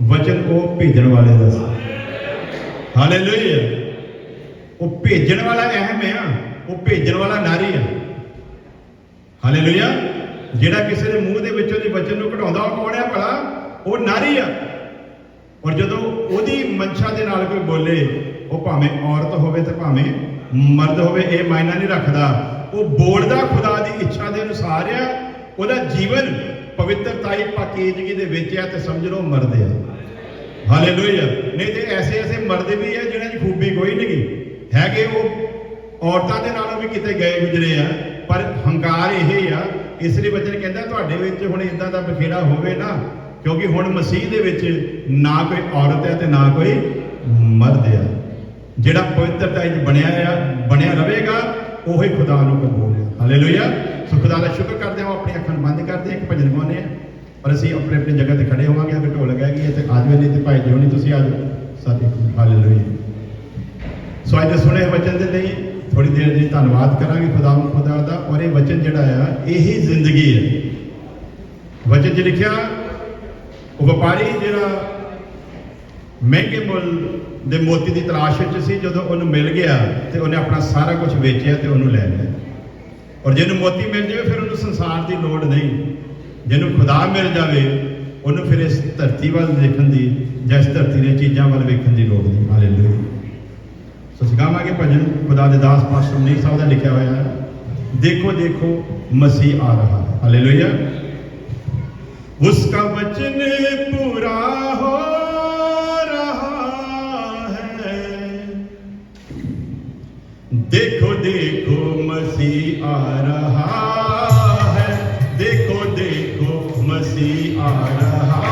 ਵਚਨ ਉਹ ਭੇਜਣ ਵਾਲੇ ਦਾ ਸੀ। ਹਾਲੇਲੂਇਆ। ਉਹ ਭੇਜਣ ਵਾਲਾ ਅਹਿਮ ਹੈ, ਉਹ ਭੇਜਣ ਵਾਲਾ ਨਾਰੀ ਹੈ। ਹਾਲੇਲੂਇਆ। ਜਿਹੜਾ ਕਿਸੇ ਦੇ ਮੂੰਹ ਦੇ ਵਿੱਚੋਂ ਦੀ ਵਚਨ ਨੂੰ ਕਢਾਉਂਦਾ, ਉਹ ਕੌਣ ਹੈ ਭਲਾ? ਉਹ ਨਾਰੀ ਆ। ਔਰ ਜਦੋਂ ਉਹਦੀ ਮਨਸ਼ਾ ਦੇ ਨਾਲ ਕੋਈ ਬੋਲੇ, ਉਹ ਭਾਵੇਂ ਔਰਤ ਹੋਵੇ ਤੇ ਭਾਵੇਂ मर्द होवे ये मायना नहीं रखता, वो बोलदा खुदा की इच्छा के अनुसार आ, ਉਹਦਾ जीवन पवित्रताई पाकीजगी दे विच है, तो समझ लो मर्द है। हालेलुया। नहीं तो ऐसे ऐसे मर्द भी है जिन्हां च खूबी कोई नहीं है, वो औरतां दे नालों भी किते गए गुजरे आ, पर हंकार यही आ। इसलिए वचन कहता तुहाडे विच हुण इदां दा बखेड़ा होवे ना, क्योंकि हुण मसीह दे विच ना कोई औरत है तो ना कोई मर्द है। जिहड़ा पवित्रता बनया रहेगा ਉਹੀ खुदा ਨੂੰ कबूल है। हालेलुया। सो खुदा ਦਾ शुक्र करते हो, अपनी ਅੱਖਾਂ ਬੰਦ ਕਰਦੇ ਇੱਕ ਭਜਨ ਗਾਉਂਦੇ ਆ, ਪਰ ਅਸੀਂ अपनी अपनी जगह ਤੇ खड़े होवांगे। अगर ढोलक हैगी ਤੇ ਆ ਜਾਵੇ, नहीं तो भाई जी होनी तुसीं आ जाओ सारे। हालेलुया। सो ਅੱਜ ਦੇ सुने वचन ਦੇ ਲਈ थोड़ी देर जी धन्यवाद करांगे खुदा का। और ये वचन जिहड़ा आ यही जिंदगी है। वचन 'ਚ लिखिया ਉਹ ਵਪਾਰੀ ਜਿਹੜਾ महंगे मुल ਦੇ ਮੋਤੀ ਦੀ ਤਲਾਸ਼ ਵਿੱਚ ਸੀ, ਜਦੋਂ ਉਹਨੂੰ ਮਿਲ ਗਿਆ ਤੇ ਉਹਨੇ ਆਪਣਾ ਸਾਰਾ ਕੁਝ ਵੇਚਿਆ ਤੇ ਉਹਨੂੰ ਲੈ ਲਿਆ। ਔਰ ਜਿਹਨੂੰ ਮੋਤੀ ਮਿਲ ਜਾਵੇ ਫਿਰ ਉਹਨੂੰ ਸੰਸਾਰ ਦੀ ਲੋੜ ਨਹੀਂ, ਜਿਹਨੂੰ ਖੁਦਾ ਮਿਲ ਜਾਵੇ ਉਹਨੂੰ ਫਿਰ ਇਸ ਧਰਤੀ ਵੱਲ ਦੇਖਣ ਦੀ ਜਾਂ ਇਸ ਧਰਤੀ ਦੀਆਂ ਚੀਜ਼ਾਂ ਵੱਲ ਵੇਖਣ ਦੀ ਲੋੜ ਨਹੀਂ। ਹਾਲੇਲੂਇਆ। ਸੋ ਸਿਖਾਵਾਂਗੇ ਭਜਨ ਖੁਦਾ ਦੇ ਦਾਸ ਪਾਸਟਰ ਮਨੀਰ ਸਾਹਿਬ ਦਾ ਲਿਖਿਆ ਹੋਇਆ ਹੈ, देखो देखो मसीह आ रहा है। हालेलुया। उसका वचन पूरा हो देखो देखो मसीह आ रहा है, देखो देखो मसीह आ रहा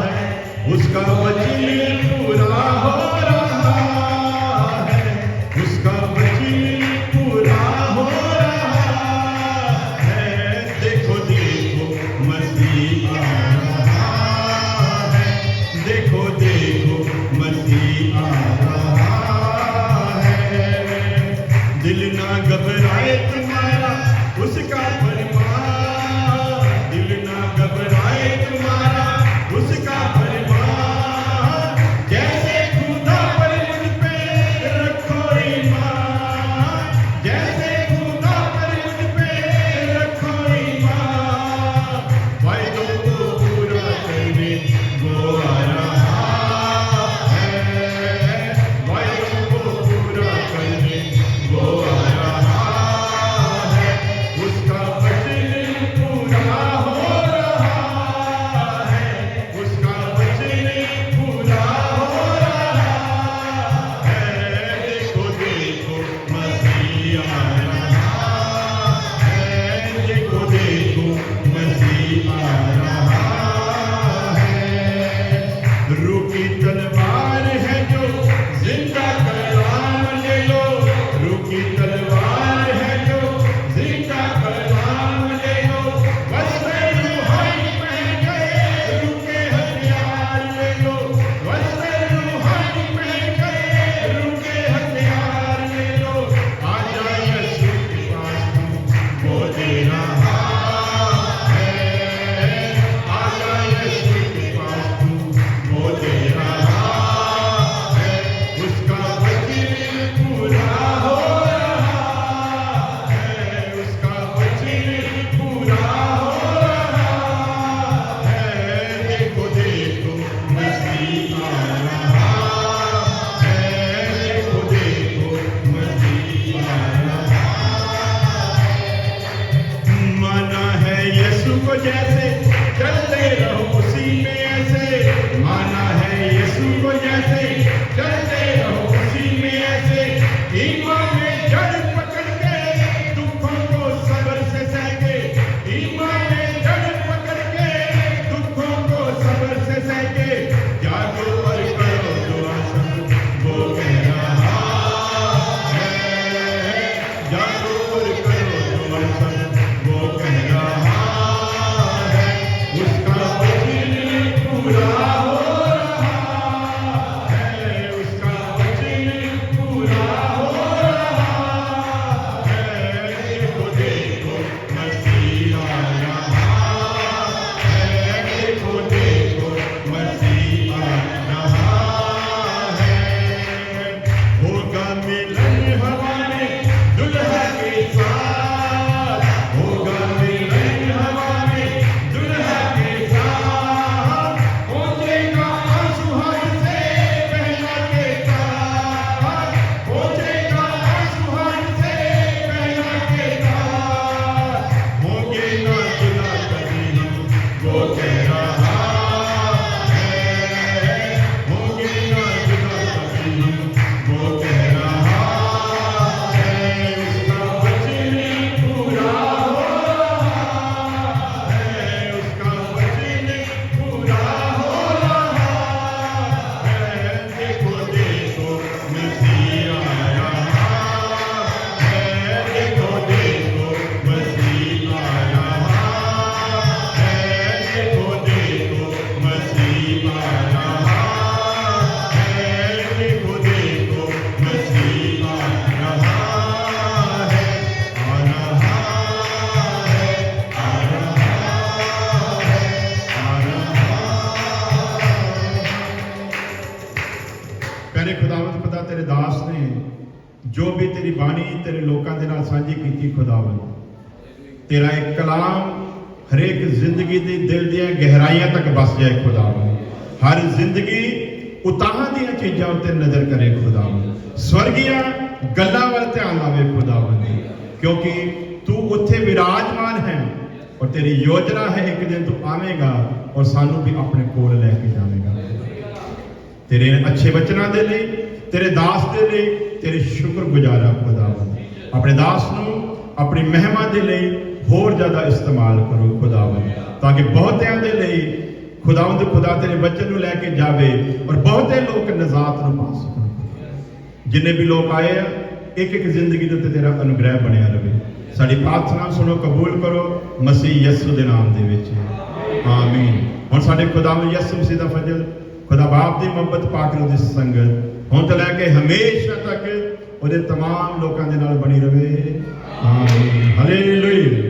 है, उसका वचन पूरा हो रहा है, उसका वचन पूरा हो रहा है, देखो देखो मसीह आ रहा है, देखो देखो मसीह आ रहा है। दिल ना घबराए तुम्हारा उसका फरमान, दिल ना घबराए तुम्हारा उसका फरमान, जैसे खुदा पर मुझ पे रखो ईमान, जैसे खुदा पर मुझ पे रखो ईमान, वायदों को पूरा करने वो आ रहा है, वायदों को पूरा करने वो आ रहा है, उसका वचन पूरा हो रहा है, उसका वचन पूरा हो रहा है, देखो देखो मसीह आ रहा है, देखो देखो मसीह आ रहा है। रूखी तलवार है जो जिंदा कलाम ले लो, रूखी तलवार है जो जिंदा कलाम ले लो, वस्त्र रूहानी पहन के रूखे हथियार ले लो, वस्त्र रूहानी पहन के रूखे हथियार ले लो, आजा यीशु तेरे लोकां दे नाल सांझी कीती खुदावंद। तेरा एक कलाम हरेक जिंदगी दी दिल दी गहराइयां तक बस जाए खुदावंद। हर जिंदगी उताहां दी चीज़ां उत्ते नजर करे खुदावंद। स्वर्गीय गल्लां वल ध्यान लावे खुदावंद, क्योंकि तू उत्थे विराजमान है और तेरी योजना है एक दिन तू आवेगा और सानू भी अपने कोल लेके जावेगा। तेरे अच्छे वचनां दे लई, तेरे दास दे लई तेरे शुक्रगुजार आ खुदावंद। अपने दास नू अपनी महिमा दे लई होर ज्यादा इस्तेमाल करो खुदावंद, ताकि बहुतियां दे लई खुदावंद खुदा तेरे वचन नू लेके जावे और बहुते लोग निजात नू पा सकन। जिन्ने भी लोग आए आ, एक एक जिंदगी दे उत्ते तेरा अनुग्रह बनया रहे। साडी प्रार्थना सुनो, कबूल करो मसीह यसू दे नाम दे विच, आमीन। हुण साडे खुदावंद यसू मसीह दा फजल, खुदा बाप दी मोहब्बत, पाक रूह दी संगत हुण तो लैके हमेशा तक ਉਹਦੇ तमाम लोगों के नाल बनी रहे, आमीन, हालेलुया।